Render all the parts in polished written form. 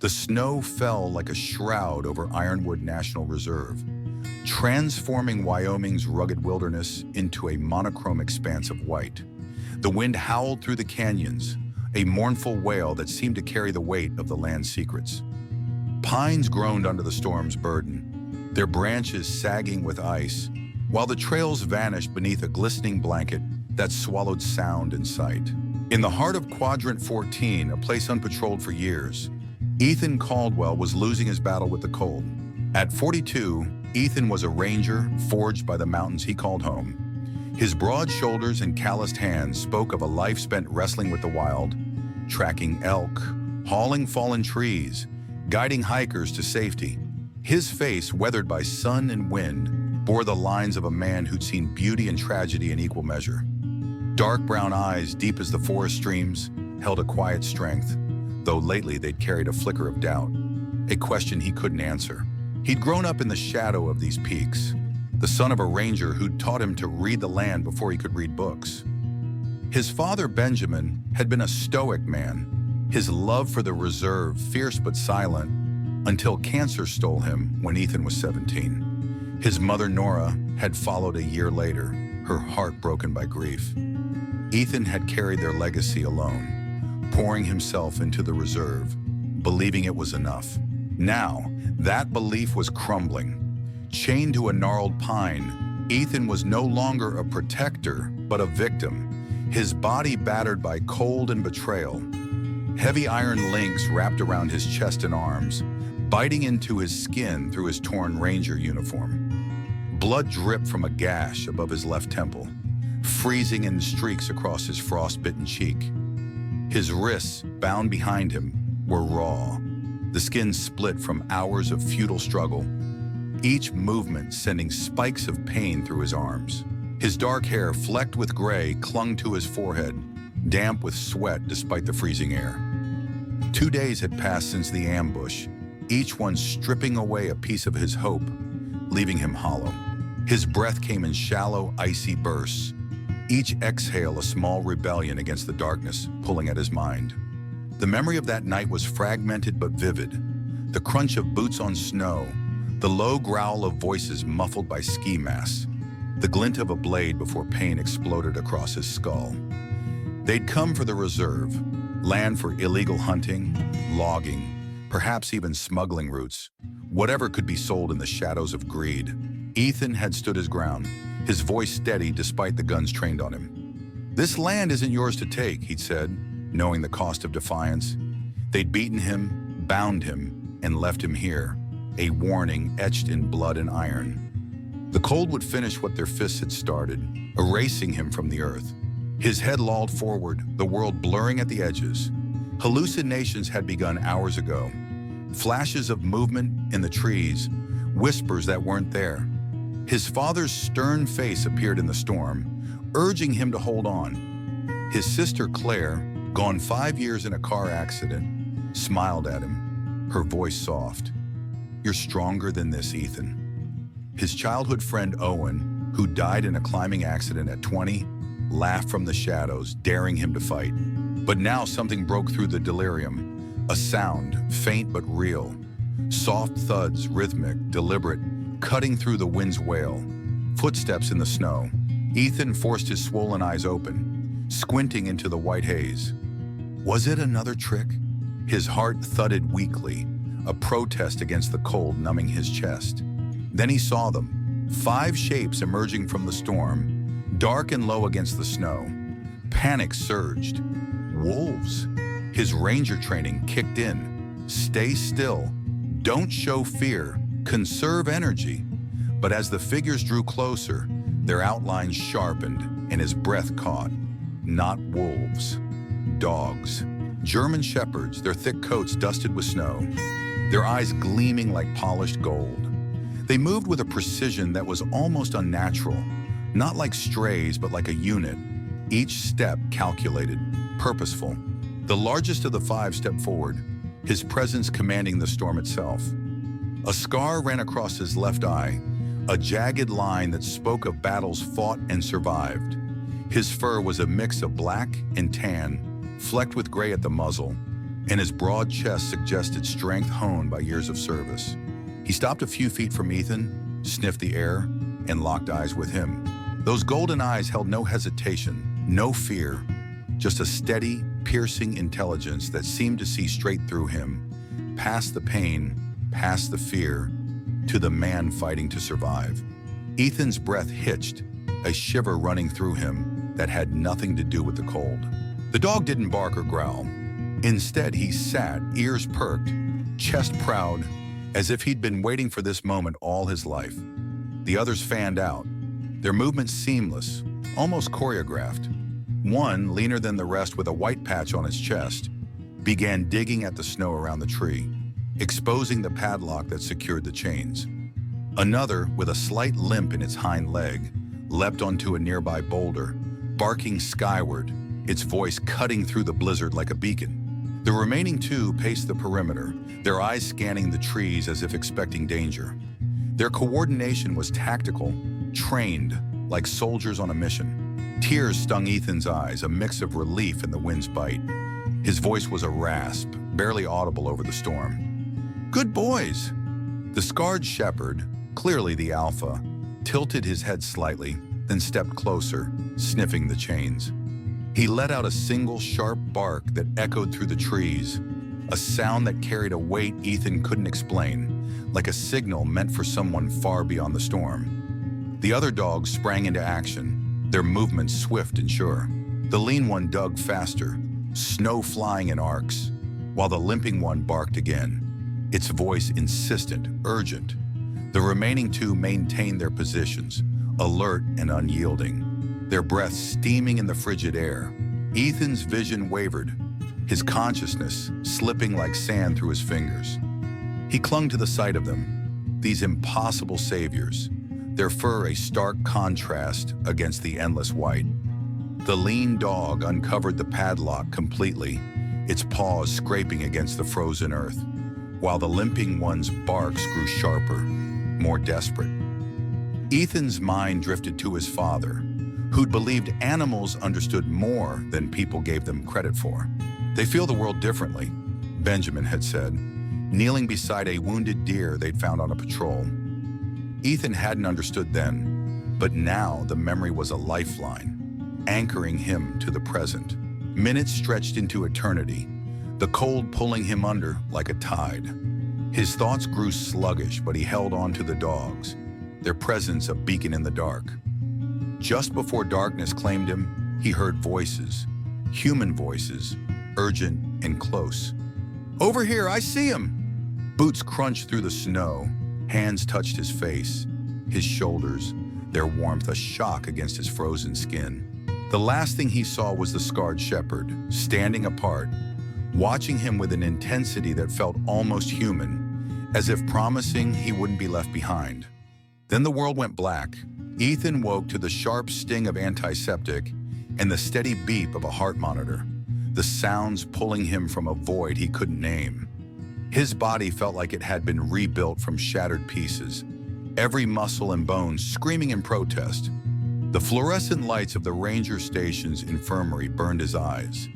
The snow fell like a shroud over Ironwood National Reserve, transforming Wyoming's rugged wilderness into a monochrome expanse of white. The wind howled through the canyons, a mournful wail that seemed to carry the weight of the land's secrets. Pines groaned under the storm's burden, their branches sagging with ice, while the trails vanished beneath a glistening blanket that swallowed sound and sight. In the heart of Quadrant 14, a place unpatrolled for years, Ethan Caldwell was losing his battle with the cold. At 42, Ethan was a ranger forged by the mountains he called home. His broad shoulders and calloused hands spoke of a life spent wrestling with the wild, tracking elk, hauling fallen trees, guiding hikers to safety. His face, weathered by sun and wind, bore the lines of a man who'd seen beauty and tragedy in equal measure. Dark brown eyes, deep as the forest streams, held a quiet strength, though lately they'd carried a flicker of doubt, a question he couldn't answer. He'd grown up in the shadow of these peaks, the son of a ranger who'd taught him to read the land before he could read books. His father, Benjamin, had been a stoic man, his love for the reserve fierce but silent, until cancer stole him when Ethan was 17. His mother, Nora, had followed a year later, her heart broken by grief. Ethan had carried their legacy alone, pouring himself into the reserve, believing it was enough. Now, that belief was crumbling. Chained to a gnarled pine, Ethan was no longer a protector, but a victim, his body battered by cold and betrayal. Heavy iron links wrapped around his chest and arms, biting into his skin through his torn ranger uniform. Blood dripped from a gash above his left temple, freezing in streaks across his frost-bitten cheek. His wrists, bound behind him, were raw, the skin split from hours of futile struggle, each movement sending spikes of pain through his arms. His dark hair, flecked with gray, clung to his forehead, damp with sweat despite the freezing air. 2 days had passed since the ambush, each one stripping away a piece of his hope, leaving him hollow. His breath came in shallow, icy bursts, each exhale a small rebellion against the darkness pulling at his mind. The memory of that night was fragmented but vivid. The crunch of boots on snow, the low growl of voices muffled by ski masks, the glint of a blade before pain exploded across his skull. They'd come for the reserve, land for illegal hunting, logging, perhaps even smuggling routes, whatever could be sold in the shadows of greed. Ethan had stood his ground, his voice steady despite the guns trained on him. "This land isn't yours to take," he'd said, knowing the cost of defiance. They'd beaten him, bound him, and left him here, a warning etched in blood and iron. The cold would finish what their fists had started, erasing him from the earth. His head lolled forward, the world blurring at the edges. Hallucinations had begun hours ago. Flashes of movement in the trees, whispers that weren't there. His father's stern face appeared in the storm, urging him to hold on. His sister Claire, gone 5 years in a car accident, smiled at him, her voice soft. "You're stronger than this, Ethan." His childhood friend Owen, who died in a climbing accident at 20, laughed from the shadows, daring him to fight. But now something broke through the delirium, a sound, faint but real. Soft thuds, rhythmic, deliberate, cutting through the wind's wail. Footsteps in the snow. Ethan forced his swollen eyes open, squinting into the white haze. Was it another trick? His heart thudded weakly, a protest against the cold numbing his chest. Then he saw them, 5 shapes emerging from the storm, dark and low against the snow. Panic surged. Wolves. His ranger training kicked in. Stay still. Don't show fear. Conserve energy. But as the figures drew closer, their outlines sharpened and his breath caught. Not wolves. Dogs. German shepherds, their thick coats dusted with snow, their eyes gleaming like polished gold. They moved with a precision that was almost unnatural, not like strays, but like a unit, each step calculated, purposeful. The largest of the 5 stepped forward, his presence commanding the storm itself. A scar ran across his left eye, a jagged line that spoke of battles fought and survived. His fur was a mix of black and tan, flecked with gray at the muzzle, and his broad chest suggested strength honed by years of service. He stopped a few feet from Ethan, sniffed the air, and locked eyes with him. Those golden eyes held no hesitation, no fear, just a steady, piercing intelligence that seemed to see straight through him, past the pain, past the fear, to the man fighting to survive. Ethan's breath hitched, a shiver running through him that had nothing to do with the cold. The dog didn't bark or growl. Instead, he sat, ears perked, chest proud, as if he'd been waiting for this moment all his life. The others fanned out, their movements seamless, almost choreographed. One, leaner than the rest with a white patch on its chest, began digging at the snow around the tree, exposing the padlock that secured the chains. Another, with a slight limp in its hind leg, leapt onto a nearby boulder, barking skyward, its voice cutting through the blizzard like a beacon. The remaining two paced the perimeter, their eyes scanning the trees as if expecting danger. Their coordination was tactical, trained, like soldiers on a mission. Tears stung Ethan's eyes, a mix of relief and the wind's bite. His voice was a rasp, barely audible over the storm. "Good boys!" The scarred shepherd, clearly the alpha, tilted his head slightly, then stepped closer, sniffing the chains. He let out a single sharp bark that echoed through the trees, a sound that carried a weight Ethan couldn't explain, like a signal meant for someone far beyond the storm. The other dogs sprang into action, their movements swift and sure. The lean one dug faster, snow flying in arcs, while the limping one barked again, its voice insistent, urgent. The remaining two maintained their positions, alert and unyielding, their breaths steaming in the frigid air. Ethan's vision wavered, his consciousness slipping like sand through his fingers. He clung to the sight of them, these impossible saviors, their fur a stark contrast against the endless white. The lean dog uncovered the padlock completely, its paws scraping against the frozen earth, while the limping one's barks grew sharper, more desperate. Ethan's mind drifted to his father, who'd believed animals understood more than people gave them credit for. "They feel the world differently," Benjamin had said, kneeling beside a wounded deer they'd found on a patrol. Ethan hadn't understood then, but now the memory was a lifeline, anchoring him to the present. Minutes stretched into eternity, the cold pulling him under like a tide. His thoughts grew sluggish, but he held on to the dogs, their presence a beacon in the dark. Just before darkness claimed him, he heard voices, human voices, urgent and close. "Over here, I see him!" Boots crunched through the snow, hands touched his face, his shoulders, their warmth a shock against his frozen skin. The last thing he saw was the scarred shepherd, standing apart, watching him with an intensity that felt almost human, as if promising he wouldn't be left behind. Then the world went black. Ethan woke to the sharp sting of antiseptic and the steady beep of a heart monitor, the sounds pulling him from a void he couldn't name. His body felt like it had been rebuilt from shattered pieces, every muscle and bone screaming in protest. The fluorescent lights of the ranger station's infirmary burned his eyes,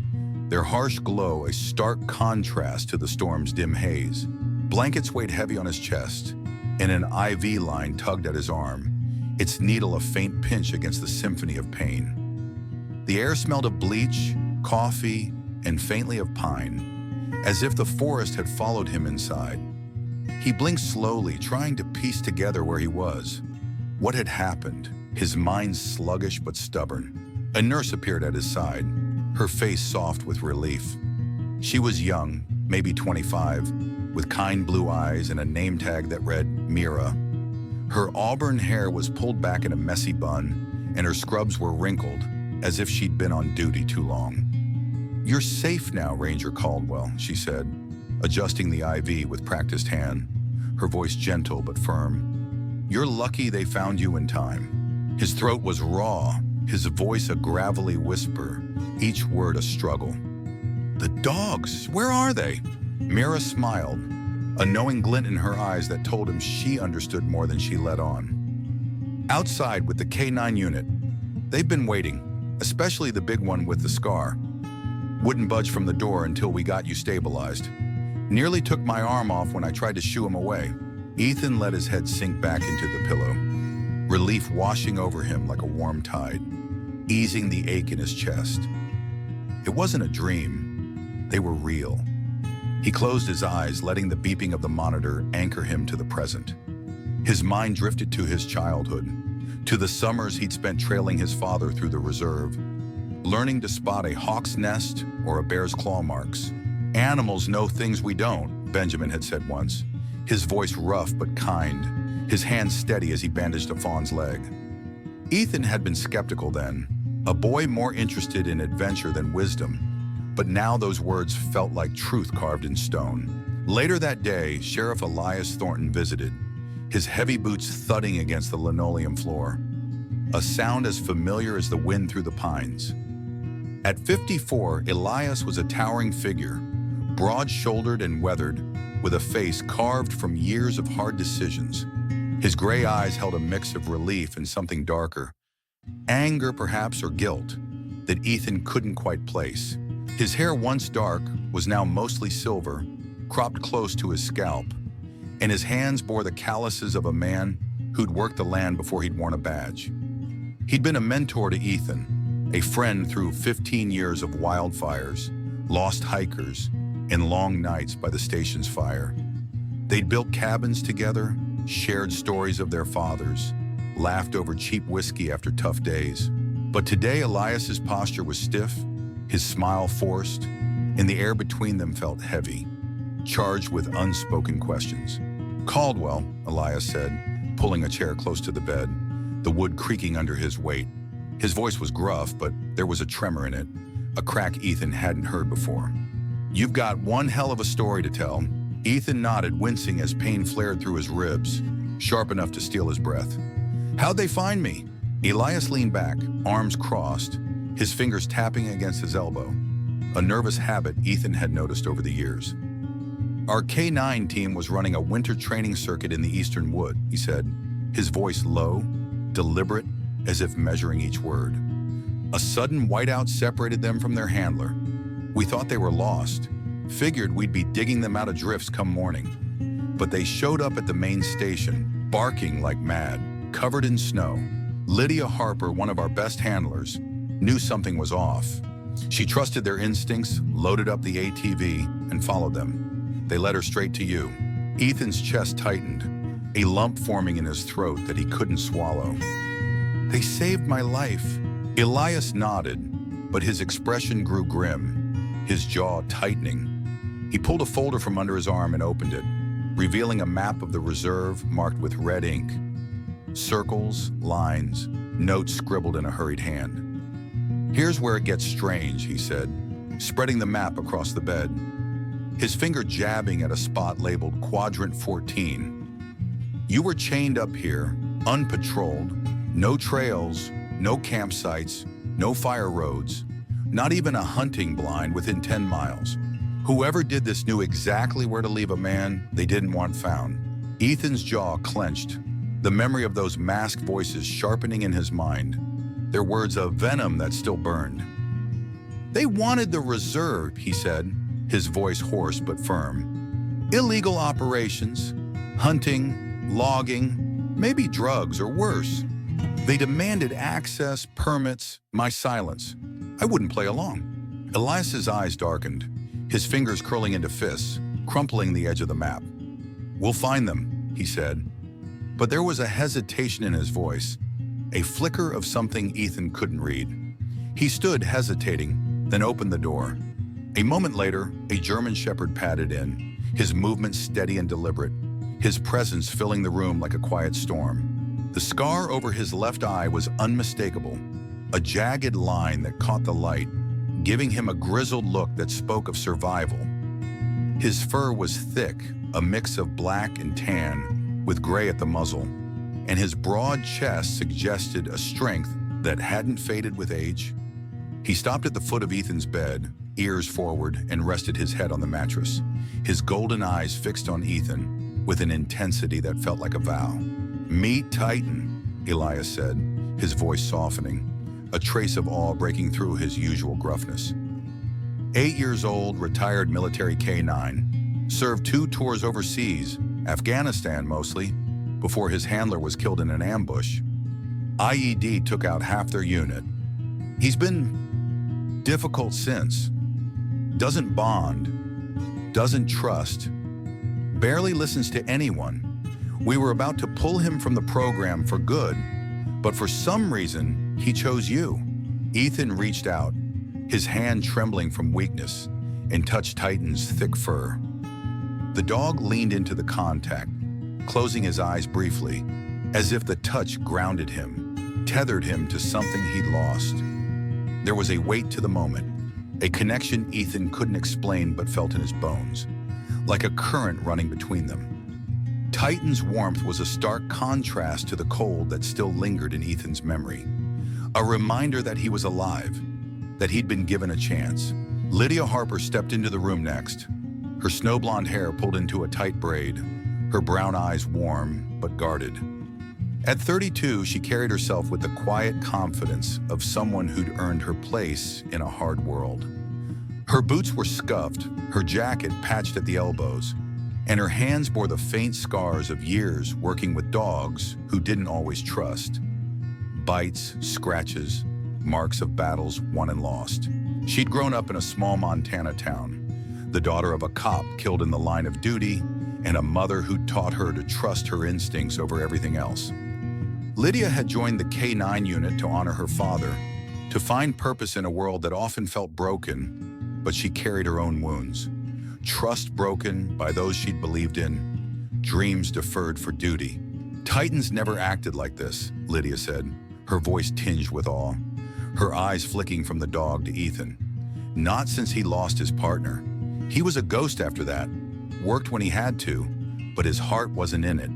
their harsh glow a stark contrast to the storm's dim haze. Blankets weighed heavy on his chest, and an IV line tugged at his arm, its needle a faint pinch against the symphony of pain. The air smelled of bleach, coffee, and faintly of pine, as if the forest had followed him inside. He blinked slowly, trying to piece together where he was. What had happened? His mind sluggish but stubborn. A nurse appeared at his side, her face soft with relief. She was young, maybe 25, with kind blue eyes and a name tag that read Mira. Her auburn hair was pulled back in a messy bun, and her scrubs were wrinkled, as if she'd been on duty too long. "You're safe now, Ranger Caldwell," she said, adjusting the IV with practiced hand, her voice gentle but firm. "You're lucky they found you in time." His throat was raw, his voice a gravelly whisper, each word a struggle. "The dogs, where are they?" Mira smiled, a knowing glint in her eyes that told him she understood more than she let on. "Outside with the K9 unit. They've been waiting, especially the big one with the scar." Wouldn't budge from the door until we got you stabilized. Nearly took my arm off when I tried to shoo him away. Ethan let his head sink back into the pillow, relief washing over him like a warm tide, easing the ache in his chest. It wasn't a dream. They were real. He closed his eyes, letting the beeping of the monitor anchor him to the present. His mind drifted to his childhood, to the summers he'd spent trailing his father through the reserve, learning to spot a hawk's nest or a bear's claw marks. "Animals know things we don't," Benjamin had said once, his voice rough but kind, his hand steady as he bandaged a fawn's leg. Ethan had been skeptical then, a boy more interested in adventure than wisdom, but now those words felt like truth carved in stone. Later that day, Sheriff Elias Thornton visited, his heavy boots thudding against the linoleum floor, a sound as familiar as the wind through the pines. At 54, Elias was a towering figure, broad-shouldered and weathered, with a face carved from years of hard decisions. His gray eyes held a mix of relief and something darker, anger perhaps or guilt, that Ethan couldn't quite place. His hair, once dark, was now mostly silver, cropped close to his scalp, and his hands bore the calluses of a man who'd worked the land before he'd worn a badge. He'd been a mentor to Ethan, a friend through 15 years of wildfires, lost hikers, and long nights by the station's fire. They'd built cabins together, shared stories of their fathers, laughed over cheap whiskey after tough days. But today, Elias's posture was stiff, his smile forced, and the air between them felt heavy, charged with unspoken questions. "Caldwell," Elias said, pulling a chair close to the bed, the wood creaking under his weight. His voice was gruff, but there was a tremor in it, a crack Ethan hadn't heard before. "You've got one hell of a story to tell." Ethan nodded, wincing as pain flared through his ribs, sharp enough to steal his breath. "How'd they find me?" Elias leaned back, arms crossed, his fingers tapping against his elbow, a nervous habit Ethan had noticed over the years. "Our K-9 team was running a winter training circuit in the eastern wood," he said, his voice low, deliberate, as if measuring each word. "A sudden whiteout separated them from their handler. We thought they were lost, figured we'd be digging them out of drifts come morning. But they showed up at the main station, barking like mad, covered in snow. Lydia Harper, one of our best handlers, knew something was off. She trusted their instincts, loaded up the ATV, and followed them. They led her straight to you." Ethan's chest tightened, a lump forming in his throat that he couldn't swallow. "They saved my life." Elias nodded, but his expression grew grim, his jaw tightening. He pulled a folder from under his arm and opened it, revealing a map of the reserve marked with red ink. Circles, lines, notes scribbled in a hurried hand. "Here's where it gets strange," he said, spreading the map across the bed, his finger jabbing at a spot labeled Quadrant 14. "You were chained up here, unpatrolled, no trails, no campsites, no fire roads, not even a hunting blind within 10 miles. Whoever did this knew exactly where to leave a man they didn't want found." Ethan's jaw clenched, the memory of those masked voices sharpening in his mind, their words of venom that still burned. "They wanted the reserve," he said, his voice hoarse but firm. "Illegal operations, hunting, logging, maybe drugs or worse. They demanded access, permits, my silence. I wouldn't play along." Elias's eyes darkened, his fingers curling into fists, crumpling the edge of the map. "We'll find them," he said. But there was a hesitation in his voice, a flicker of something Ethan couldn't read. He stood hesitating, then opened the door. A moment later, a German shepherd padded in, his movements steady and deliberate, his presence filling the room like a quiet storm. The scar over his left eye was unmistakable, a jagged line that caught the light, giving him a grizzled look that spoke of survival. His fur was thick, a mix of black and tan, with gray at the muzzle, and his broad chest suggested a strength that hadn't faded with age. He stopped at the foot of Ethan's bed, ears forward, and rested his head on the mattress, his golden eyes fixed on Ethan with an intensity that felt like a vow. "Meet Titan," Elias said, his voice softening, a trace of awe breaking through his usual gruffness. 8 years old, retired military K-9, served 2 tours overseas, Afghanistan mostly, before his handler was killed in an ambush. IED took out half their unit. He's been difficult since. Doesn't bond, doesn't trust, barely listens to anyone. We were about to pull him from the program for good, but for some reason, he chose you. Ethan reached out, his hand trembling from weakness, and touched Titan's thick fur. The dog leaned into the contact, closing his eyes briefly, as if the touch grounded him, tethered him to something he'd lost. There was a weight to the moment, a connection Ethan couldn't explain but felt in his bones, like a current running between them. Titan's warmth was a stark contrast to the cold that still lingered in Ethan's memory, a reminder that he was alive, that he'd been given a chance. Lydia Harper stepped into the room next, her snow-blonde hair pulled into a tight braid, her brown eyes warm but guarded. At 32, she carried herself with the quiet confidence of someone who'd earned her place in a hard world. Her boots were scuffed, her jacket patched at the elbows, and her hands bore the faint scars of years working with dogs who didn't always trust. Bites, scratches, marks of battles won and lost. She'd grown up in a small Montana town, the daughter of a cop killed in the line of duty, and a mother who taught her to trust her instincts over everything else. Lydia had joined the K-9 unit to honor her father, to find purpose in a world that often felt broken, but she carried her own wounds. Trust broken by those she'd believed in, dreams deferred for duty. Titans never acted like this, Lydia said, her voice tinged with awe, her eyes flicking from the dog to Ethan. Not since he lost his partner. He was a ghost after that, worked when he had to, but his heart wasn't in it.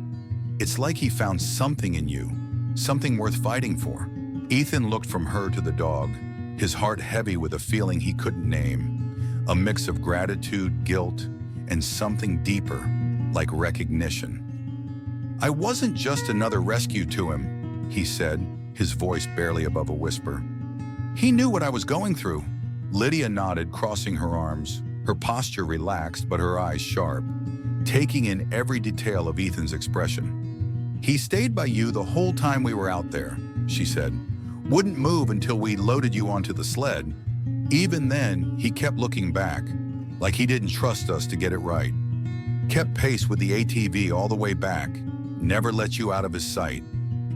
It's like he found something in you, something worth fighting for. Ethan looked from her to the dog, his heart heavy with a feeling he couldn't name, a mix of gratitude, guilt, and something deeper, like recognition. I wasn't just another rescue to him, he said, his voice barely above a whisper. He knew what I was going through. Lydia nodded, crossing her arms, her posture relaxed but her eyes sharp, taking in every detail of Ethan's expression. He stayed by you the whole time we were out there, she said. Wouldn't move until we loaded you onto the sled. Even then, he kept looking back, like he didn't trust us to get it right. Kept pace with the ATV all the way back, never let you out of his sight.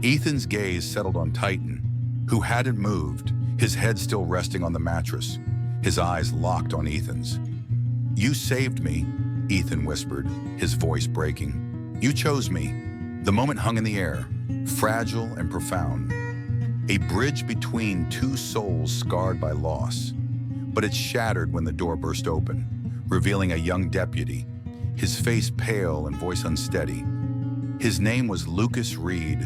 Ethan's gaze settled on Titan, who hadn't moved, his head still resting on the mattress, his eyes locked on Ethan's. You saved me, Ethan whispered, his voice breaking. You chose me. The moment hung in the air, fragile and profound. A bridge between two souls scarred by loss. But it shattered when the door burst open, revealing a young deputy, his face pale and voice unsteady. His name was Lucas Reed,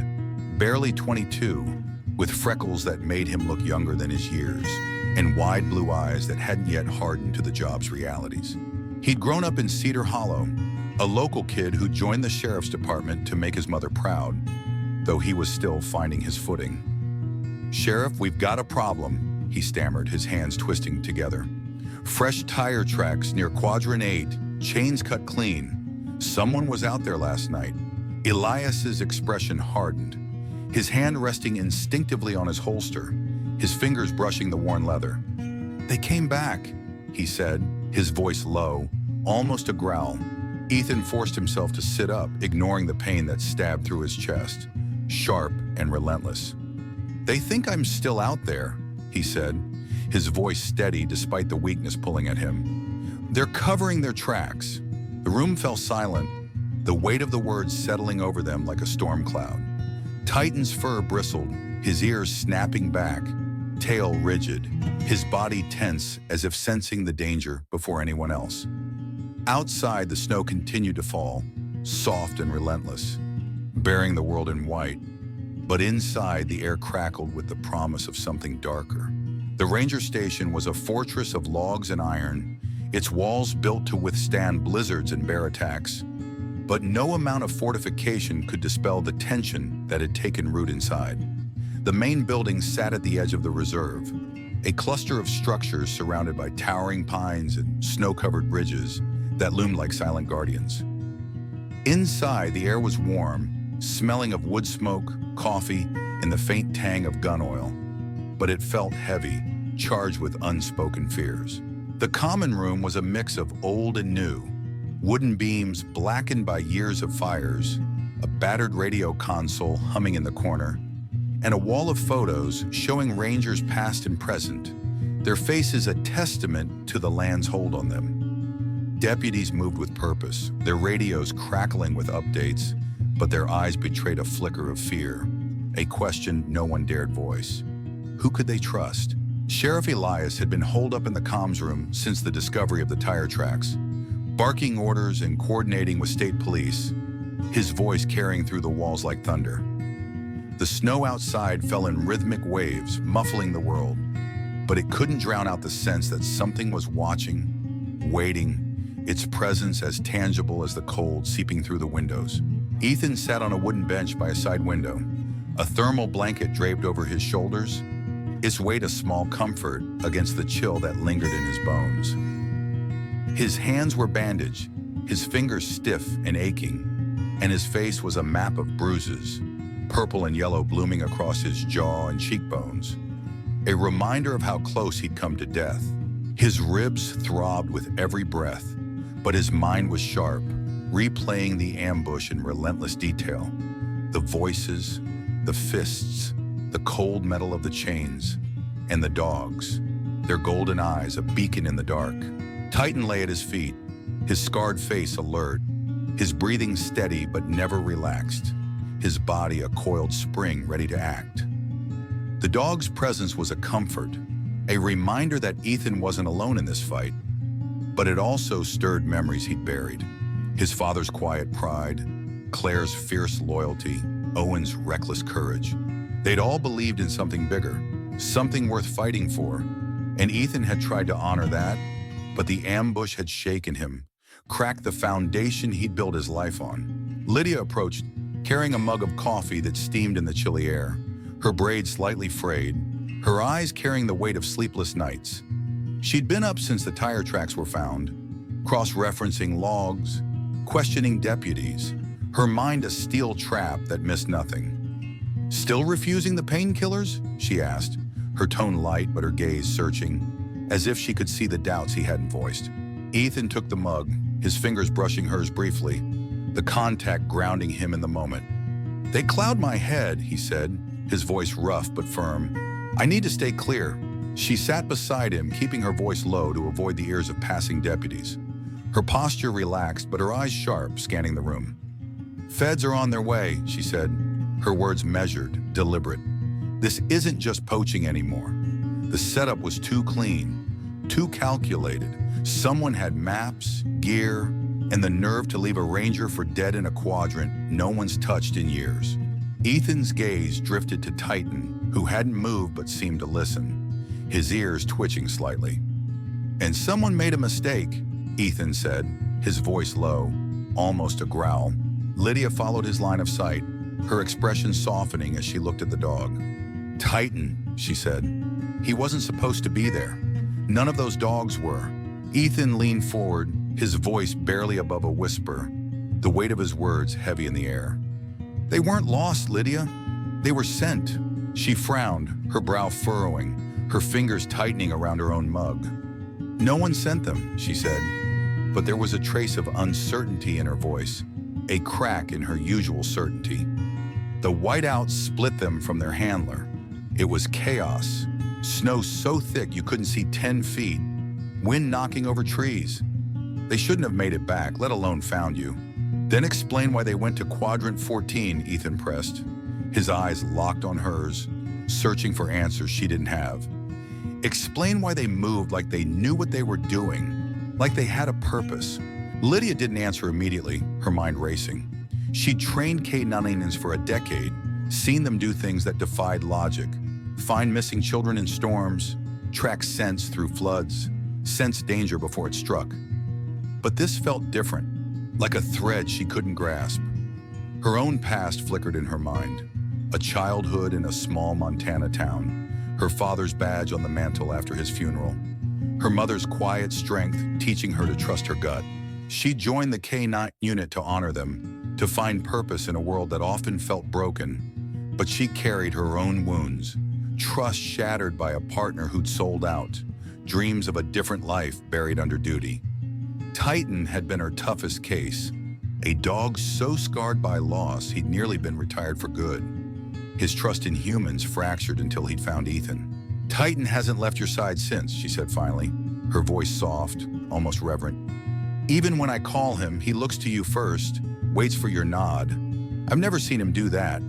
barely 22, with freckles that made him look younger than his years, and wide blue eyes that hadn't yet hardened to the job's realities. He'd grown up in Cedar Hollow, a local kid who joined the sheriff's department to make his mother proud, though he was still finding his footing. Sheriff, we've got a problem, he stammered, his hands twisting together. Fresh tire tracks near Quadrant 8, chains cut clean. Someone was out there last night. Elias's expression hardened, his hand resting instinctively on his holster, his fingers brushing the worn leather. They came back, he said, his voice low, almost a growl. Ethan forced himself to sit up, ignoring the pain that stabbed through his chest, sharp and relentless. They think I'm still out there, he said, his voice steady despite the weakness pulling at him. They're covering their tracks. The room fell silent, the weight of the words settling over them like a storm cloud. Titan's fur bristled, his ears snapping back, tail rigid, his body tense as if sensing the danger before anyone else. Outside, the snow continued to fall, soft and relentless, burying the world in white. But inside, the air crackled with the promise of something darker. The ranger station was a fortress of logs and iron, its walls built to withstand blizzards and bear attacks. But no amount of fortification could dispel the tension that had taken root inside. The main building sat at the edge of the reserve, a cluster of structures surrounded by towering pines and snow-covered bridges that loomed like silent guardians. Inside, the air was warm, smelling of wood smoke, coffee, and the faint tang of gun oil. But it felt heavy, charged with unspoken fears. The common room was a mix of old and new, wooden beams blackened by years of fires, a battered radio console humming in the corner, and a wall of photos showing rangers past and present, their faces a testament to the land's hold on them. Deputies moved with purpose, their radios crackling with updates, but their eyes betrayed a flicker of fear, a question no one dared voice. Who could they trust? Sheriff Elias had been holed up in the comms room since the discovery of the tire tracks, barking orders and coordinating with state police, his voice carrying through the walls like thunder. The snow outside fell in rhythmic waves, muffling the world, but it couldn't drown out the sense that something was watching, waiting, its presence as tangible as the cold seeping through the windows. Ethan sat on a wooden bench by a side window, a thermal blanket draped over his shoulders, its weight a small comfort against the chill that lingered in his bones. His hands were bandaged, his fingers stiff and aching, and his face was a map of bruises, purple and yellow blooming across his jaw and cheekbones, a reminder of how close he'd come to death. His ribs throbbed with every breath, but his mind was sharp, replaying the ambush in relentless detail. The voices, the fists, the cold metal of the chains, and the dogs, their golden eyes a beacon in the dark. Titan lay at his feet, his scarred face alert, his breathing steady but never relaxed, his body a coiled spring ready to act. The dog's presence was a comfort, a reminder that Ethan wasn't alone in this fight, but it also stirred memories he'd buried. His father's quiet pride, Claire's fierce loyalty, Owen's reckless courage. They'd all believed in something bigger, something worth fighting for, and Ethan had tried to honor that, but the ambush had shaken him, cracked the foundation he'd built his life on. Lydia approached, carrying a mug of coffee that steamed in the chilly air, her braids slightly frayed, her eyes carrying the weight of sleepless nights. She'd been up since the tire tracks were found, cross-referencing logs, questioning deputies, her mind a steel trap that missed nothing. "Still refusing the painkillers?" she asked, her tone light but her gaze searching, as if she could see the doubts he hadn't voiced. Ethan took the mug, his fingers brushing hers briefly, the contact grounding him in the moment. "They cloud my head," he said, his voice rough but firm. "I need to stay clear." She sat beside him, keeping her voice low to avoid the ears of passing deputies. Her posture relaxed, but her eyes sharp, scanning the room. "Feds are on their way," she said, her words measured, deliberate. "This isn't just poaching anymore." The setup was too clean, too calculated. Someone had maps, gear, and the nerve to leave a ranger for dead in a quadrant no one's touched in years. Ethan's gaze drifted to Titan, who hadn't moved but seemed to listen, his ears twitching slightly. "And someone made a mistake," Ethan said, his voice low, almost a growl. Lydia followed his line of sight, her expression softening as she looked at the dog. "Titan," she said. "He wasn't supposed to be there. None of those dogs were." Ethan leaned forward, his voice barely above a whisper, the weight of his words heavy in the air. "They weren't lost, Lydia. They were sent." She frowned, her brow furrowing, her fingers tightening around her own mug. "No one sent them," she said, but there was a trace of uncertainty in her voice, a crack in her usual certainty. The whiteouts split them from their handler. It was chaos, snow so thick you couldn't see 10 feet, wind knocking over trees. "They shouldn't have made it back, let alone found you." "Then explain why they went to Quadrant 14, Ethan pressed, his eyes locked on hers, searching for answers she didn't have. "Explain why they moved like they knew what they were doing, like they had a purpose." Lydia didn't answer immediately, her mind racing. She'd trained K9s for a decade, seen them do things that defied logic, find missing children in storms, track scents through floods, sense danger before it struck. But this felt different, like a thread she couldn't grasp. Her own past flickered in her mind, a childhood in a small Montana town, her father's badge on the mantle after his funeral, her mother's quiet strength teaching her to trust her gut. She joined the K-9 unit to honor them, to find purpose in a world that often felt broken. But she carried her own wounds, trust shattered by a partner who'd sold out, dreams of a different life buried under duty. Titan had been her toughest case, a dog so scarred by loss he'd nearly been retired for good. His trust in humans fractured until he'd found Ethan. Titan hasn't left your side since, she said finally, her voice soft, almost reverent. Even when I call him, he looks to you first, waits for your nod. I've never seen him do that,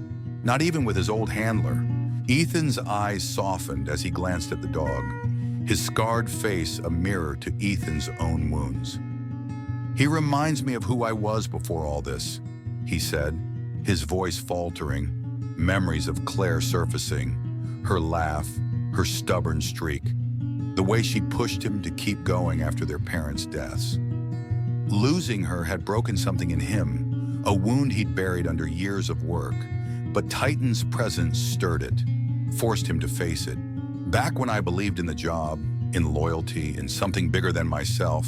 not even with his old handler. Ethan's eyes softened as he glanced at the dog, his scarred face a mirror to Ethan's own wounds. He reminds me of who I was before all this, he said, his voice faltering, memories of Claire surfacing, her laugh, her stubborn streak, the way she pushed him to keep going after their parents' deaths. Losing her had broken something in him, a wound he'd buried under years of work, but Titan's presence stirred it, forced him to face it. Back when I believed in the job, in loyalty, in something bigger than myself,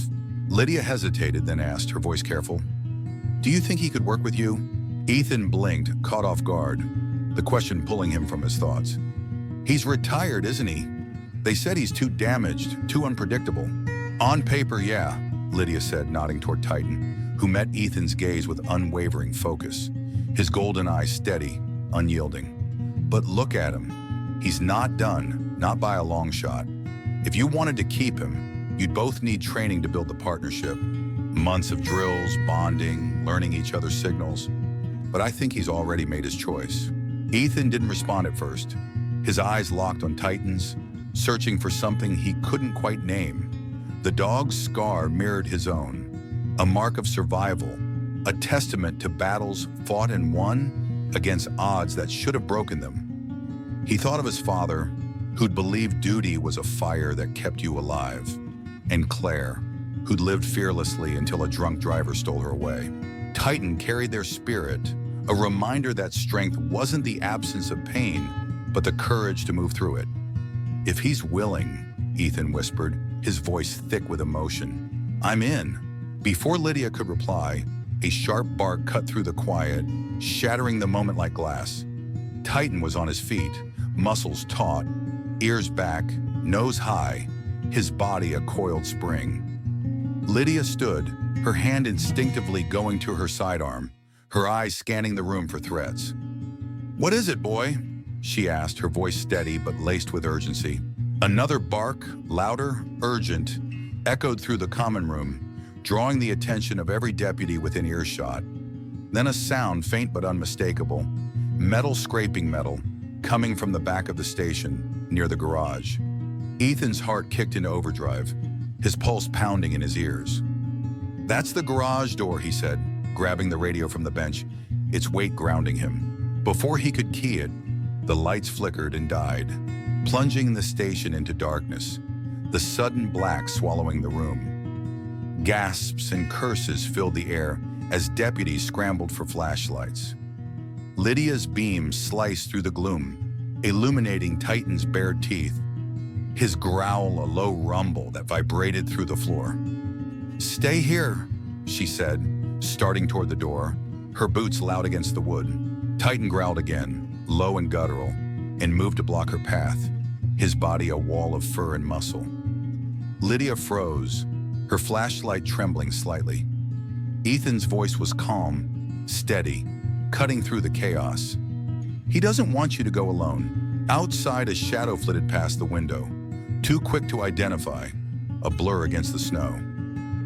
Lydia hesitated, then asked, her voice careful, "Do you think he could work with you?" Ethan blinked, caught off guard, the question pulling him from his thoughts. "He's retired, isn't he? They said he's too damaged, too unpredictable." "On paper, yeah," Lydia said, nodding toward Titan, who met Ethan's gaze with unwavering focus, his golden eyes steady, unyielding. "But look at him. He's not done, not by a long shot. If you wanted to keep him, you'd both need training to build the partnership. Months of drills, bonding, learning each other's signals. But I think he's already made his choice." Ethan didn't respond at first, his eyes locked on Titan's, searching for something he couldn't quite name. The dog's scar mirrored his own, a mark of survival, a testament to battles fought and won against odds that should have broken them. He thought of his father, who'd believed duty was a fire that kept you alive, and Claire, who'd lived fearlessly until a drunk driver stole her away. Titan carried their spirit, a reminder that strength wasn't the absence of pain, but the courage to move through it. "If he's willing," Ethan whispered, his voice thick with emotion, "I'm in." Before Lydia could reply, a sharp bark cut through the quiet, shattering the moment like glass. Titan was on his feet, muscles taut, ears back, nose high, his body a coiled spring. Lydia stood, her hand instinctively going to her sidearm, her eyes scanning the room for threats. "What is it, boy?" she asked, her voice steady but laced with urgency. Another bark, louder, urgent, echoed through the common room, drawing the attention of every deputy within earshot. Then a sound, faint but unmistakable, metal scraping metal, coming from the back of the station, near the garage. Ethan's heart kicked into overdrive, his pulse pounding in his ears. "That's the garage door," he said, grabbing the radio from the bench, its weight grounding him. Before he could key it, the lights flickered and died, plunging the station into darkness, the sudden black swallowing the room. Gasps and curses filled the air as deputies scrambled for flashlights. Lydia's beam sliced through the gloom, illuminating Titan's bared teeth, his growl a low rumble that vibrated through the floor. "Stay here," she said, starting toward the door, her boots loud against the wood. Titan growled again, low and guttural, and moved to block her path, his body a wall of fur and muscle. Lydia froze, her flashlight trembling slightly. Ethan's voice was calm, steady, cutting through the chaos. "He doesn't want you to go alone." Outside, a shadow flitted past the window, too quick to identify, a blur against the snow.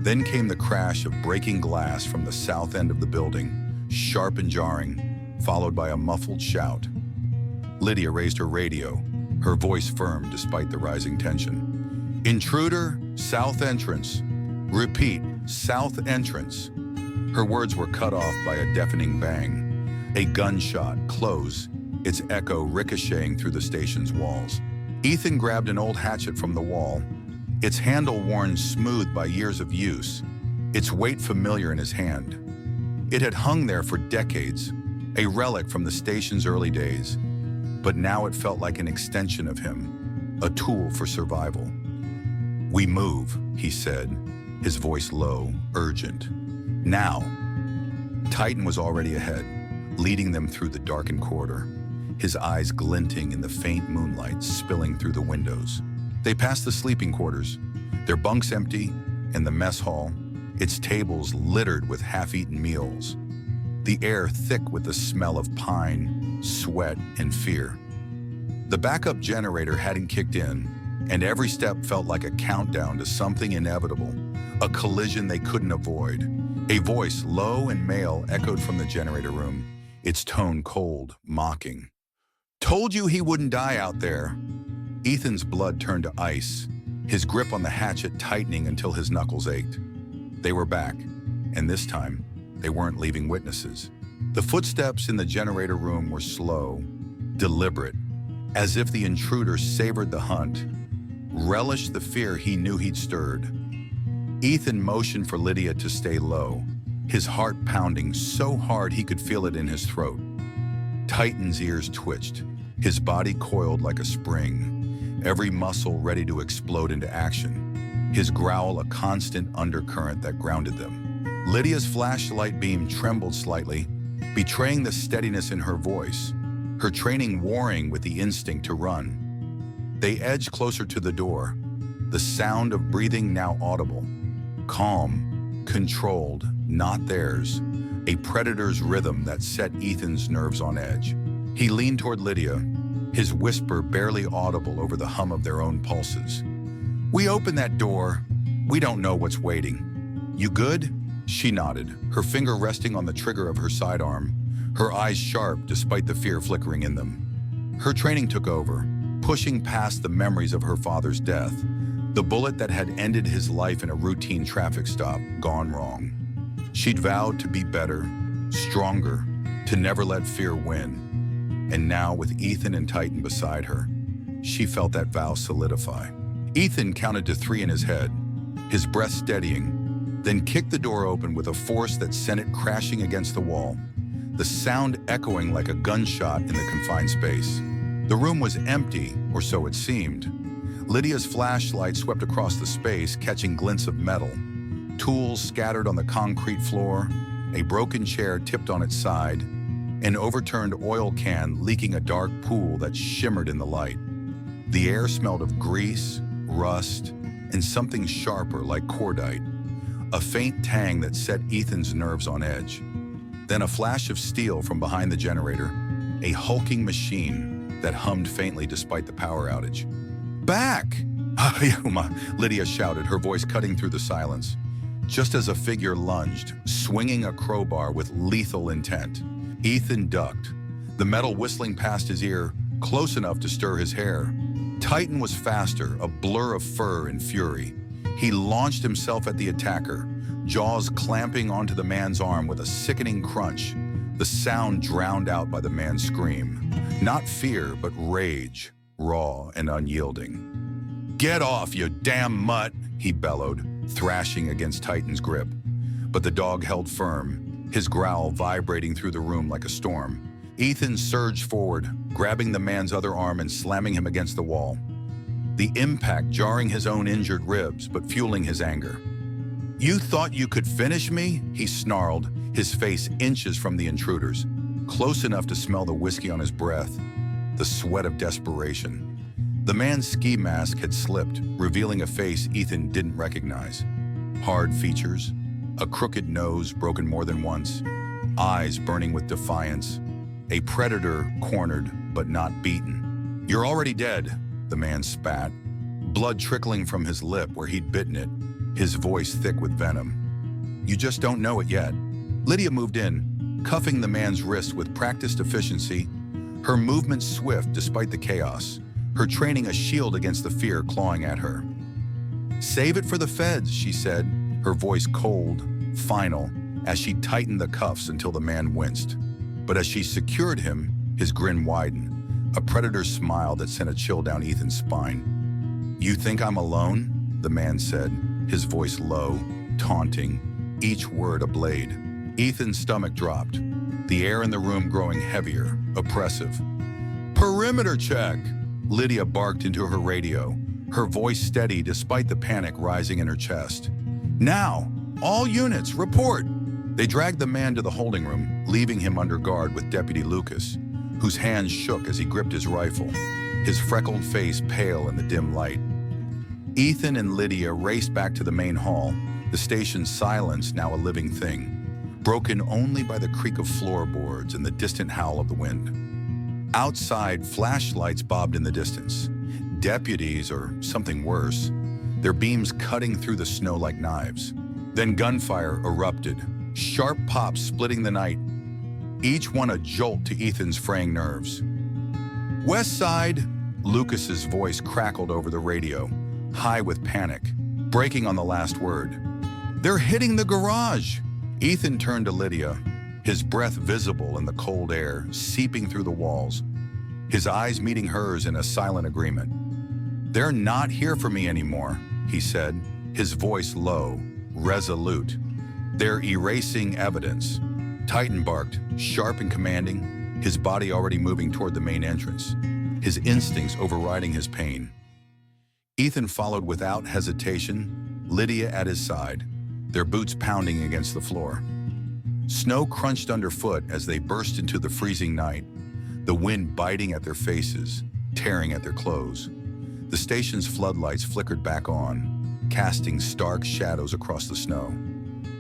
Then came the crash of breaking glass from the south end of the building, sharp and jarring, followed by a muffled shout. Lydia raised her radio, her voice firm despite the rising tension. "Intruder, south entrance. Repeat, south entrance." Her words were cut off by a deafening bang. A gunshot, close, its echo ricocheting through the station's walls. Ethan grabbed an old hatchet from the wall, its handle worn smooth by years of use, its weight familiar in his hand. It had hung there for decades, a relic from the station's early days, but now it felt like an extension of him, a tool for survival. "We move," he said, his voice low, urgent. "Now." Titan was already ahead, leading them through the darkened corridor, his eyes glinting in the faint moonlight spilling through the windows. They passed the sleeping quarters, their bunks empty, and the mess hall, its tables littered with half-eaten meals, the air thick with the smell of pine, sweat, and fear. The backup generator hadn't kicked in, and every step felt like a countdown to something inevitable, a collision they couldn't avoid. A voice, low and male, echoed from the generator room, its tone cold, mocking. "Told you he wouldn't die out there." Ethan's blood turned to ice, his grip on the hatchet tightening until his knuckles ached. They were back, and this time, they weren't leaving witnesses. The footsteps in the generator room were slow, deliberate, as if the intruder savored the hunt, relished the fear he knew he'd stirred. Ethan motioned for Lydia to stay low, his heart pounding so hard he could feel it in his throat. Titan's ears twitched, his body coiled like a spring, every muscle ready to explode into action, his growl a constant undercurrent that grounded them. Lydia's flashlight beam trembled slightly, betraying the steadiness in her voice, her training warring with the instinct to run. They edged closer to the door, the sound of breathing now audible. Calm, controlled, not theirs, a predator's rhythm that set Ethan's nerves on edge. He leaned toward Lydia, his whisper barely audible over the hum of their own pulses. "We opened that door. We don't know what's waiting. You good?" She nodded, her finger resting on the trigger of her sidearm, her eyes sharp despite the fear flickering in them. Her training took over, pushing past the memories of her father's death, the bullet that had ended his life in a routine traffic stop, gone wrong. She'd vowed to be better, stronger, to never let fear win. And now, with Ethan and Titan beside her, she felt that vow solidify. Ethan counted to 3 in his head, his breath steadying, then kicked the door open with a force that sent it crashing against the wall, the sound echoing like a gunshot in the confined space. The room was empty, or so it seemed. Lydia's flashlight swept across the space, catching glints of metal, tools scattered on the concrete floor, a broken chair tipped on its side, an overturned oil can leaking a dark pool that shimmered in the light. The air smelled of grease, rust, and something sharper like cordite, a faint tang that set Ethan's nerves on edge. Then a flash of steel from behind the generator, a hulking machine that hummed faintly despite the power outage. "Back!" Lydia shouted, her voice cutting through the silence, just as a figure lunged, swinging a crowbar with lethal intent. Ethan ducked, the metal whistling past his ear, close enough to stir his hair. Titan was faster, a blur of fur and fury. He launched himself at the attacker, jaws clamping onto the man's arm with a sickening crunch, the sound drowned out by the man's scream. Not fear, but rage, raw and unyielding. "Get off, you damn mutt!" he bellowed, thrashing against Titan's grip. But the dog held firm, his growl vibrating through the room like a storm. Ethan surged forward, grabbing the man's other arm and slamming him against the wall. The impact jarring his own injured ribs, but fueling his anger. "You thought you could finish me?" he snarled, his face inches from the intruders, close enough to smell the whiskey on his breath, the sweat of desperation. The man's ski mask had slipped, revealing a face Ethan didn't recognize. Hard features, a crooked nose broken more than once, eyes burning with defiance, a predator cornered but not beaten. "You're already dead," the man spat, blood trickling from his lip where he'd bitten it, his voice thick with venom. "You just don't know it yet." Lydia moved in, cuffing the man's wrist with practiced efficiency, her movements swift despite the chaos, her training a shield against the fear clawing at her. "Save it for the feds," she said, her voice cold, final, as she tightened the cuffs until the man winced. But as she secured him, his grin widened, a predator's smile that sent a chill down Ethan's spine. "You think I'm alone?" the man said, his voice low, taunting, each word a blade. Ethan's stomach dropped, the air in the room growing heavier, oppressive. "Perimeter check!" Lydia barked into her radio, her voice steady despite the panic rising in her chest. "Now, all units, report!" They dragged the man to the holding room, leaving him under guard with Deputy Lucas, whose hands shook as he gripped his rifle, his freckled face pale in the dim light. Ethan and Lydia raced back to the main hall, the station's silence now a living thing, broken only by the creak of floorboards and the distant howl of the wind. Outside, flashlights bobbed in the distance. Deputies, or something worse, their beams cutting through the snow like knives. Then gunfire erupted, sharp pops splitting the night, each one a jolt to Ethan's fraying nerves. "West side," Lucas's voice crackled over the radio, high with panic, breaking on the last word. "They're hitting the garage!" Ethan turned to Lydia, his breath visible in the cold air, seeping through the walls, his eyes meeting hers in a silent agreement. "They're not here for me anymore," he said, his voice low, resolute. "They're erasing evidence." Titan barked, sharp and commanding, his body already moving toward the main entrance, his instincts overriding his pain. Ethan followed without hesitation, Lydia at his side, their boots pounding against the floor. Snow crunched underfoot as they burst into the freezing night, the wind biting at their faces, tearing at their clothes. The station's floodlights flickered back on, casting stark shadows across the snow,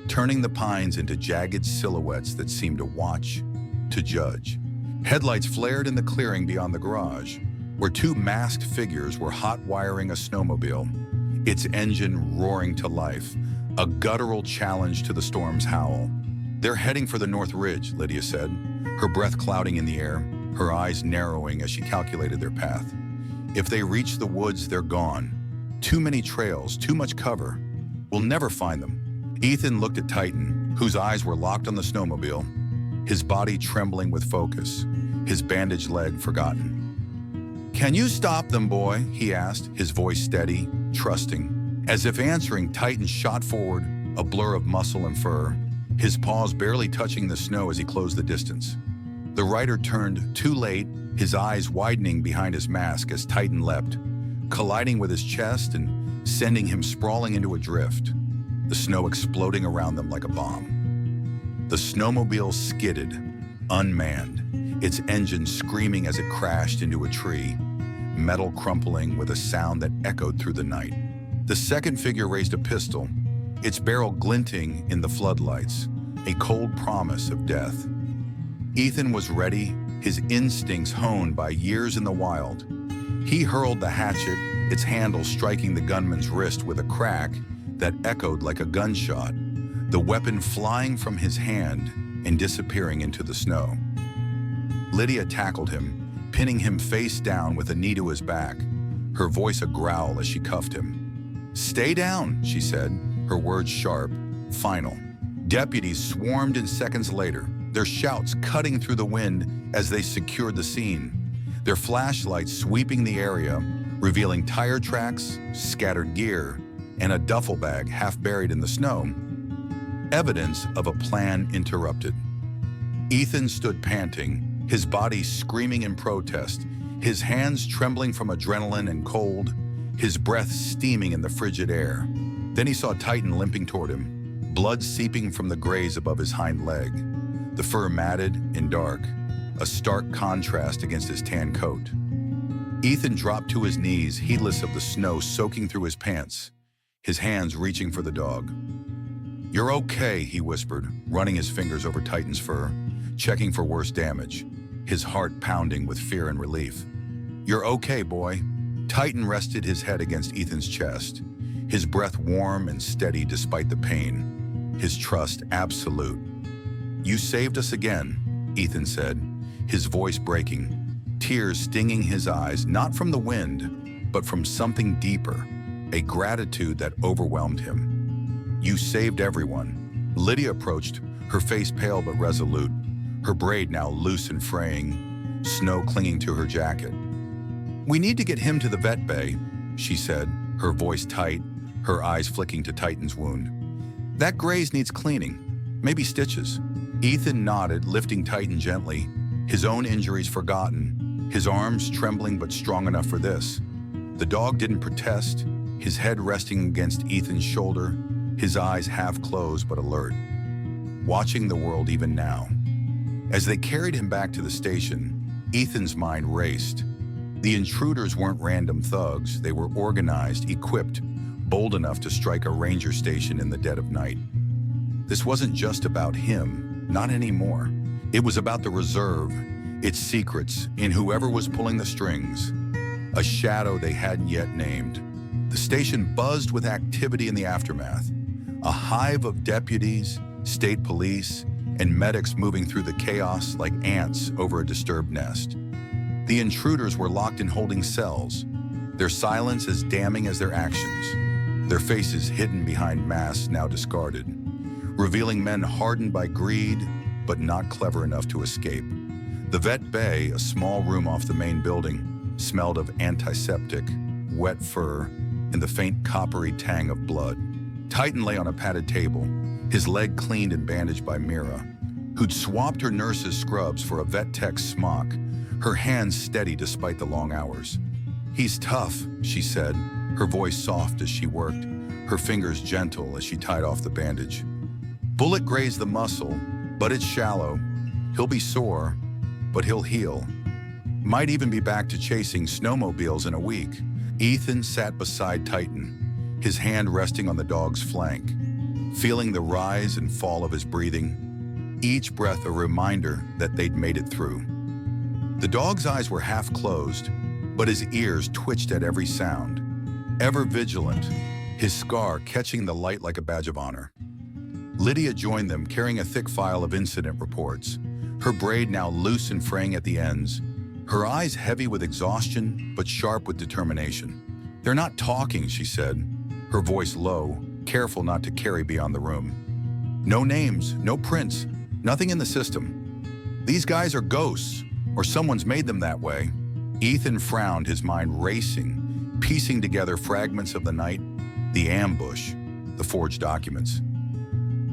turning the pines into jagged silhouettes that seemed to watch, to judge. Headlights flared in the clearing beyond the garage, where two masked figures were hot-wiring a snowmobile, its engine roaring to life, a guttural challenge to the storm's howl. "They're heading for the North Ridge," Lydia said, her breath clouding in the air, her eyes narrowing as she calculated their path. "If they reach the woods, they're gone. Too many trails, too much cover. We'll never find them." Ethan looked at Titan, whose eyes were locked on the snowmobile, his body trembling with focus, his bandaged leg forgotten. "Can you stop them, boy?" he asked, his voice steady, trusting. As if answering, Titan shot forward, a blur of muscle and fur, his paws barely touching the snow as he closed the distance. The rider turned too late, his eyes widening behind his mask as Titan leapt, colliding with his chest and sending him sprawling into a drift, the snow exploding around them like a bomb. The snowmobile skidded, unmanned, its engine screaming as it crashed into a tree, metal crumpling with a sound that echoed through the night. The second figure raised a pistol, its barrel glinting in the floodlights, a cold promise of death. Ethan was ready, his instincts honed by years in the wild. He hurled the hatchet, its handle striking the gunman's wrist with a crack that echoed like a gunshot, the weapon flying from his hand and disappearing into the snow. Lydia tackled him, pinning him face down with a knee to his back, her voice a growl as she cuffed him. "Stay down," she said, her words sharp, final. Deputies swarmed in seconds later, their shouts cutting through the wind as they secured the scene, their flashlights sweeping the area, revealing tire tracks, scattered gear, and a duffel bag half buried in the snow. Evidence of a plan interrupted. Ethan stood panting, his body screaming in protest, his hands trembling from adrenaline and cold, his breath steaming in the frigid air. Then he saw Titan limping toward him, blood seeping from the graze above his hind leg, the fur matted and dark, a stark contrast against his tan coat. Ethan dropped to his knees, heedless of the snow soaking through his pants, his hands reaching for the dog. "You're okay," he whispered, running his fingers over Titan's fur, checking for worse damage, his heart pounding with fear and relief. "You're okay, boy." Titan rested his head against Ethan's chest, his breath warm and steady despite the pain, his trust absolute. "You saved us again," Ethan said, his voice breaking, tears stinging his eyes, not from the wind, but from something deeper, a gratitude that overwhelmed him. "You saved everyone." Lydia approached, her face pale but resolute, her braid now loose and fraying, snow clinging to her jacket. "We need to get him to the vet bay," she said, her voice tight, her eyes flicking to Titan's wound. "That graze needs cleaning, maybe stitches." Ethan nodded, lifting Titan gently, his own injuries forgotten, his arms trembling but strong enough for this. The dog didn't protest, his head resting against Ethan's shoulder, his eyes half closed but alert, watching the world even now. As they carried him back to the station, Ethan's mind raced. The intruders weren't random thugs, they were organized, equipped, bold enough to strike a ranger station in the dead of night. This wasn't just about him, not anymore. It was about the reserve, its secrets, in whoever was pulling the strings. A shadow they hadn't yet named. The station buzzed with activity in the aftermath. A hive of deputies, state police, and medics moving through the chaos like ants over a disturbed nest. The intruders were locked in holding cells, their silence as damning as their actions, their faces hidden behind masks now discarded, revealing men hardened by greed but not clever enough to escape. The vet bay, a small room off the main building, smelled of antiseptic, wet fur, and the faint coppery tang of blood. Titan lay on a padded table, his leg cleaned and bandaged by Mira, who'd swapped her nurse's scrubs for a vet tech's smock, her hands steady despite the long hours. "He's tough," she said, her voice soft as she worked, her fingers gentle as she tied off the bandage. "Bullet grazed the muscle, but it's shallow. He'll be sore, but he'll heal. Might even be back to chasing snowmobiles in a week." Ethan sat beside Titan, his hand resting on the dog's flank, feeling the rise and fall of his breathing, each breath a reminder that they'd made it through. The dog's eyes were half closed, but his ears twitched at every sound, ever vigilant, his scar catching the light like a badge of honor. Lydia joined them, carrying a thick file of incident reports, her braid now loose and fraying at the ends, her eyes heavy with exhaustion but sharp with determination. "They're not talking," she said, her voice low, careful not to carry beyond the room. "No names, no prints, nothing in the system. These guys are ghosts, or someone's made them that way." Ethan frowned, his mind racing, piecing together fragments of the night, the ambush, the forged documents.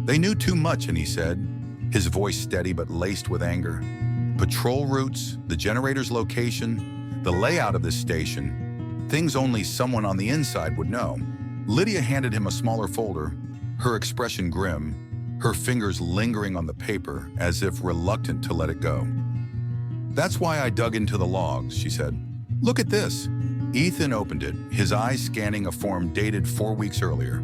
"They knew too much," and he said, his voice steady but laced with anger. "Patrol routes, the generator's location, the layout of this station, things only someone on the inside would know." Lydia handed him a smaller folder, her expression grim, her fingers lingering on the paper as if reluctant to let it go. "That's why I dug into the logs," she said. "Look at this." Ethan opened it, his eyes scanning a form dated 4 weeks earlier.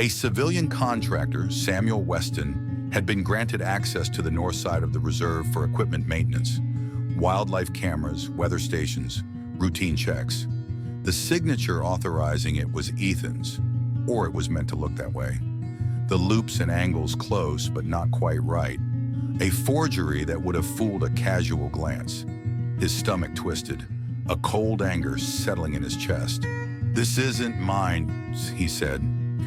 A civilian contractor, Samuel Weston, had been granted access to the north side of the reserve for equipment maintenance, wildlife cameras, weather stations, routine checks. The signature authorizing it was Ethan's, or it was meant to look that way. The loops and angles close but not quite right. A forgery that would have fooled a casual glance. His stomach twisted, a cold anger settling in his chest. "This isn't mine," he said,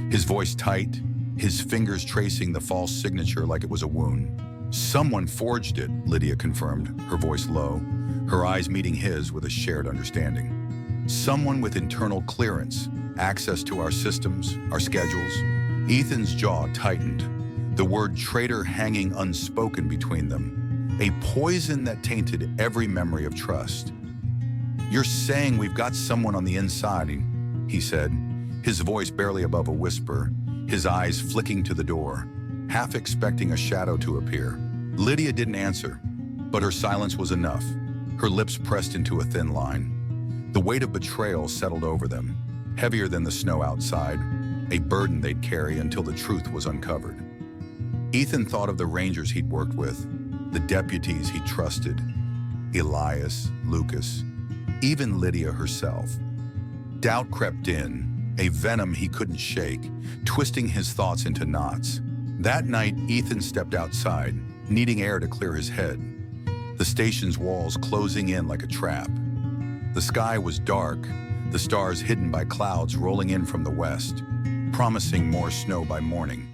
his voice tight, his fingers tracing the false signature like it was a wound. "Someone forged it," Lydia confirmed, her voice low, her eyes meeting his with a shared understanding. "Someone with internal clearance, access to our systems, our schedules." Ethan's jaw tightened, the word traitor hanging unspoken between them, a poison that tainted every memory of trust. "You're saying we've got someone on the inside," he said, his voice barely above a whisper, his eyes flicking to the door, half expecting a shadow to appear. Lydia didn't answer, but her silence was enough, her lips pressed into a thin line. The weight of betrayal settled over them, heavier than the snow outside, a burden they'd carry until the truth was uncovered. Ethan thought of the rangers he'd worked with, the deputies he trusted, Elias, Lucas, even Lydia herself. Doubt crept in, a venom he couldn't shake, twisting his thoughts into knots. That night, Ethan stepped outside, needing air to clear his head, the station's walls closing in like a trap. The sky was dark, the stars hidden by clouds rolling in from the west, promising more snow by morning.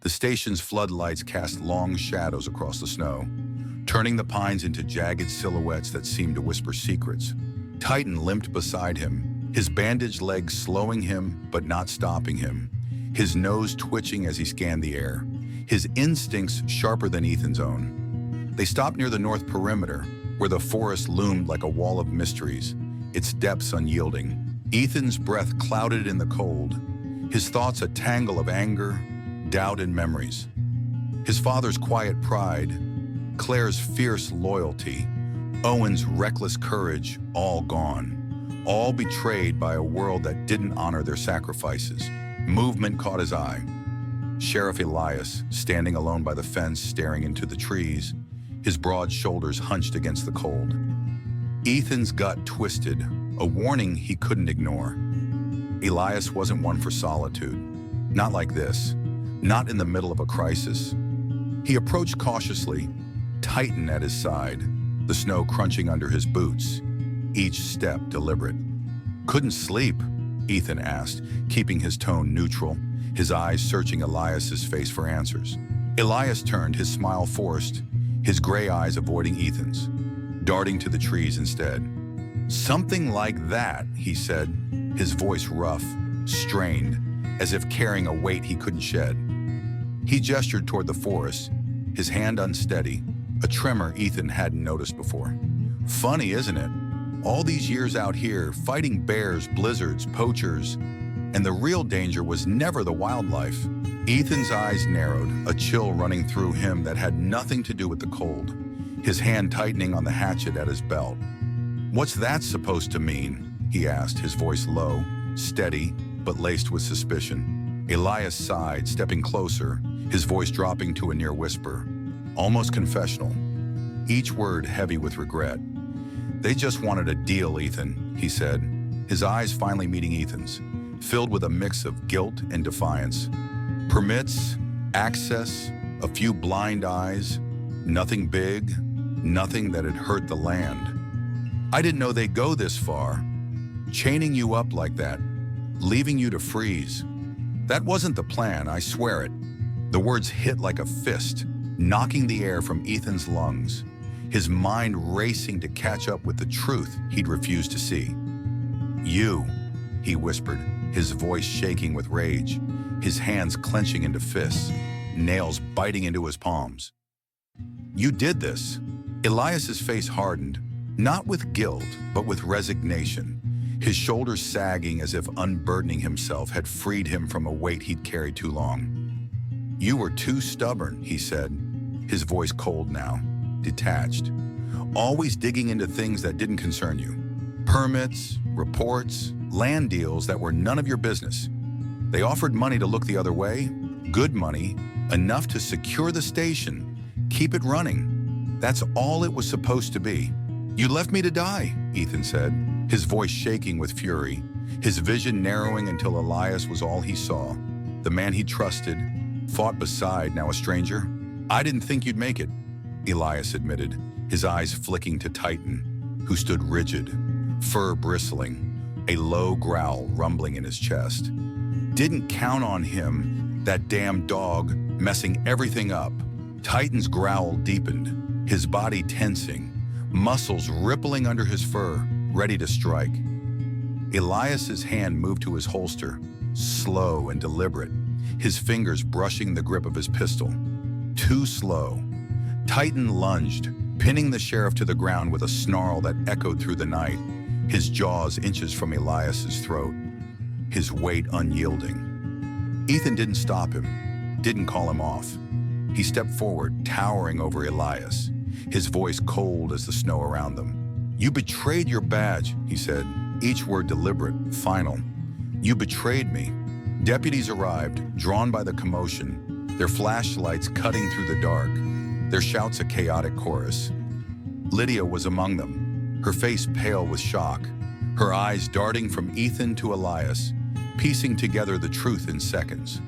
The station's floodlights cast long shadows across the snow, turning the pines into jagged silhouettes that seemed to whisper secrets. Titan limped beside him, his bandaged legs slowing him but not stopping him, his nose twitching as he scanned the air, his instincts sharper than Ethan's own. They stopped near the north perimeter, where the forest loomed like a wall of mysteries, its depths unyielding. Ethan's breath clouded in the cold, his thoughts a tangle of anger, doubt, and memories. His father's quiet pride, Claire's fierce loyalty, Owen's reckless courage, all gone, all betrayed by a world that didn't honor their sacrifices. Movement caught his eye. Sheriff Elias, standing alone by the fence, staring into the trees, his broad shoulders hunched against the cold. Ethan's gut twisted, a warning he couldn't ignore. Elias wasn't one for solitude. Not like this. Not in the middle of a crisis. He approached cautiously, Titan at his side, the snow crunching under his boots, each step deliberate. "Couldn't sleep?" Ethan asked, keeping his tone neutral, his eyes searching Elias's face for answers. Elias turned, his smile forced, his gray eyes avoiding Ethan's, darting to the trees instead. "Something like that," he said, his voice rough, strained, as if carrying a weight he couldn't shed. He gestured toward the forest, his hand unsteady, a tremor Ethan hadn't noticed before. "Funny, isn't it? All these years out here, fighting bears, blizzards, poachers, and the real danger was never the wildlife." Ethan's eyes narrowed, a chill running through him that had nothing to do with the cold, his hand tightening on the hatchet at his belt. "What's that supposed to mean?" he asked, his voice low, steady, but laced with suspicion. Elias sighed, stepping closer, his voice dropping to a near whisper, almost confessional, each word heavy with regret. "They just wanted a deal, Ethan," he said, his eyes finally meeting Ethan's, filled with a mix of guilt and defiance. "Permits, access, a few blind eyes, nothing big, nothing that had hurt the land. I didn't know they'd go this far, chaining you up like that, leaving you to freeze. That wasn't the plan, I swear it." The words hit like a fist, knocking the air from Ethan's lungs, his mind racing to catch up with the truth he'd refused to see. "You," he whispered, his voice shaking with rage, his hands clenching into fists, nails biting into his palms. "You did this." Elias's face hardened, not with guilt, but with resignation, his shoulders sagging as if unburdening himself had freed him from a weight he'd carried too long. "You were too stubborn," he said, his voice cold now, detached, always digging into things that didn't concern you. Permits, reports, land deals that were none of your business. They offered money to look the other way, good money, enough to secure the station, keep it running. That's all it was supposed to be. "You left me to die," Ethan said, his voice shaking with fury, his vision narrowing until Elias was all he saw, the man he trusted, fought beside, now a stranger. "I didn't think you'd make it," Elias admitted, his eyes flicking to Titan, who stood rigid, fur bristling, a low growl rumbling in his chest. "Didn't count on him, that damn dog, messing everything up." Titan's growl deepened, his body tensing, muscles rippling under his fur, ready to strike. Elias's hand moved to his holster, slow and deliberate, his fingers brushing the grip of his pistol. Too slow. Titan lunged, pinning the sheriff to the ground with a snarl that echoed through the night, his jaws inches from Elias's throat, his weight unyielding. Ethan didn't stop him, didn't call him off. He stepped forward, towering over Elias, his voice cold as the snow around them. "You betrayed your badge," he said, each word deliberate, final. "You betrayed me." Deputies arrived, drawn by the commotion, their flashlights cutting through the dark, their shouts a chaotic chorus. Lydia was among them, her face pale with shock, her eyes darting from Ethan to Elias, piecing together the truth in seconds.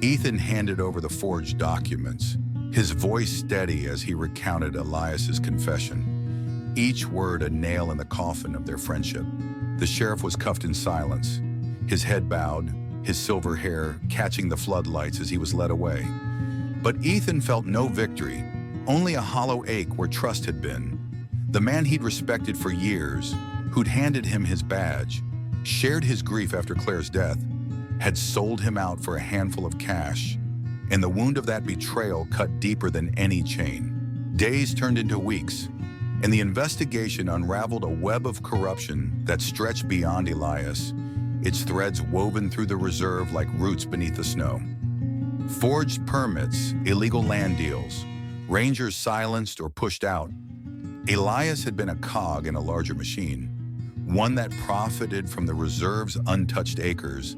Ethan handed over the forged documents, his voice steady as he recounted Elias's confession, each word a nail in the coffin of their friendship. The sheriff was cuffed in silence, his head bowed, his silver hair catching the floodlights as he was led away. But Ethan felt no victory, only a hollow ache where trust had been. The man he'd respected for years, who'd handed him his badge, shared his grief after Claire's death, had sold him out for a handful of cash, and the wound of that betrayal cut deeper than any chain. Days turned into weeks. and the investigation unraveled a web of corruption that stretched beyond Elias, its threads woven through the reserve like roots beneath the snow. Forged permits, illegal land deals, rangers silenced or pushed out. Elias had been a cog in a larger machine, one that profited from the reserve's untouched acres,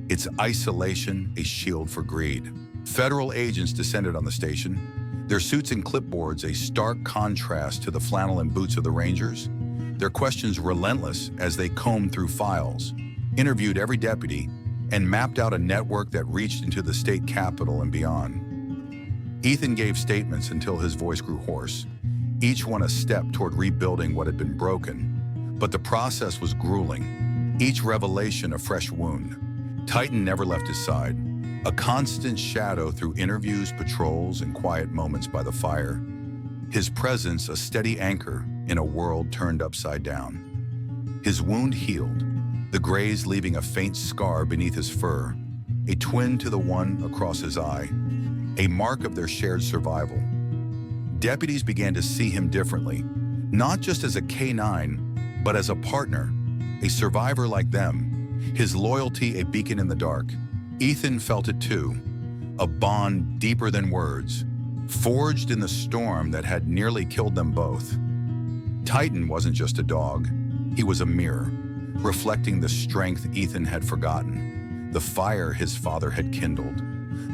its isolation a shield for greed. Federal agents descended on the station, their suits and clipboards a stark contrast to the flannel and boots of the rangers, their questions relentless as they combed through files, interviewed every deputy, and mapped out a network that reached into the state capitol and beyond. Ethan gave statements until his voice grew hoarse, each one a step toward rebuilding what had been broken. But the process was grueling, each revelation a fresh wound. Titan never left his side, a constant shadow through interviews, patrols, and quiet moments by the fire. His presence a steady anchor in a world turned upside down. His wound healed, the graze leaving a faint scar beneath his fur, a twin to the one across his eye, a mark of their shared survival. Deputies began to see him differently, not just as a K-9, but as a partner, a survivor like them, his loyalty a beacon in the dark. Ethan felt it too, a bond deeper than words, forged in the storm that had nearly killed them both. Titan wasn't just a dog, he was a mirror, reflecting the strength Ethan had forgotten, the fire his father had kindled,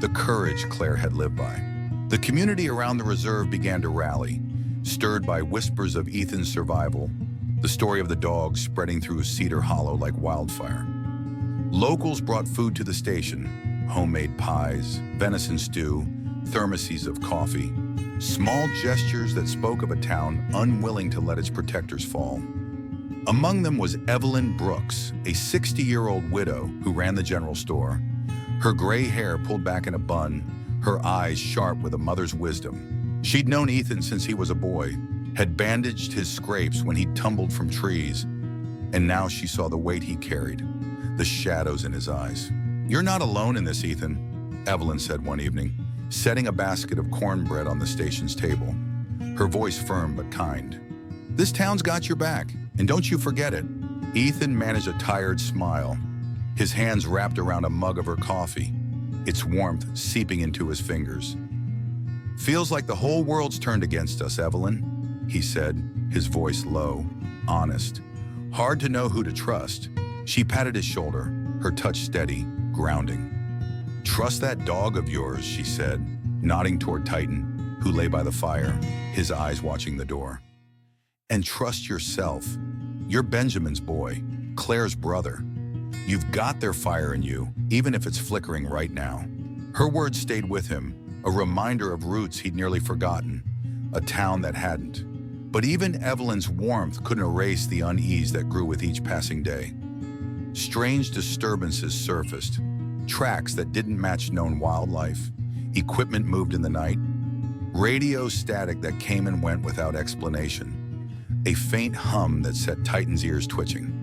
the courage Claire had lived by. The community around the reserve began to rally, stirred by whispers of Ethan's survival, the story of the dog spreading through Cedar Hollow like wildfire. Locals brought food to the station, homemade pies, venison stew, thermoses of coffee, small gestures that spoke of a town unwilling to let its protectors fall. Among them was Evelyn Brooks, a 60-year-old widow who ran the general store, her gray hair pulled back in a bun, her eyes sharp with a mother's wisdom. She'd known Ethan since he was a boy, had bandaged his scrapes when he tumbled from trees, and now she saw the weight he carried, the shadows in his eyes. "You're not alone in this, Ethan," Evelyn said one evening, setting a basket of cornbread on the station's table, her voice firm but kind. "This town's got your back, and don't you forget it." Ethan managed a tired smile, his hands wrapped around a mug of her coffee, its warmth seeping into his fingers. "Feels like the whole world's turned against us, Evelyn," he said, his voice low, honest. Hard to know who to trust. She patted his shoulder, her touch steady, grounding. "Trust that dog of yours," she said, nodding toward Titan, who lay by the fire, his eyes watching the door. "And trust yourself. You're Benjamin's boy, Claire's brother. You've got their fire in you, even if it's flickering right now." Her words stayed with him, a reminder of roots he'd nearly forgotten, a town that hadn't. But even Evelyn's warmth couldn't erase the unease that grew with each passing day. Strange disturbances surfaced, tracks that didn't match known wildlife, equipment moved in the night, radio static that came and went without explanation, a faint hum that set Titan's ears twitching.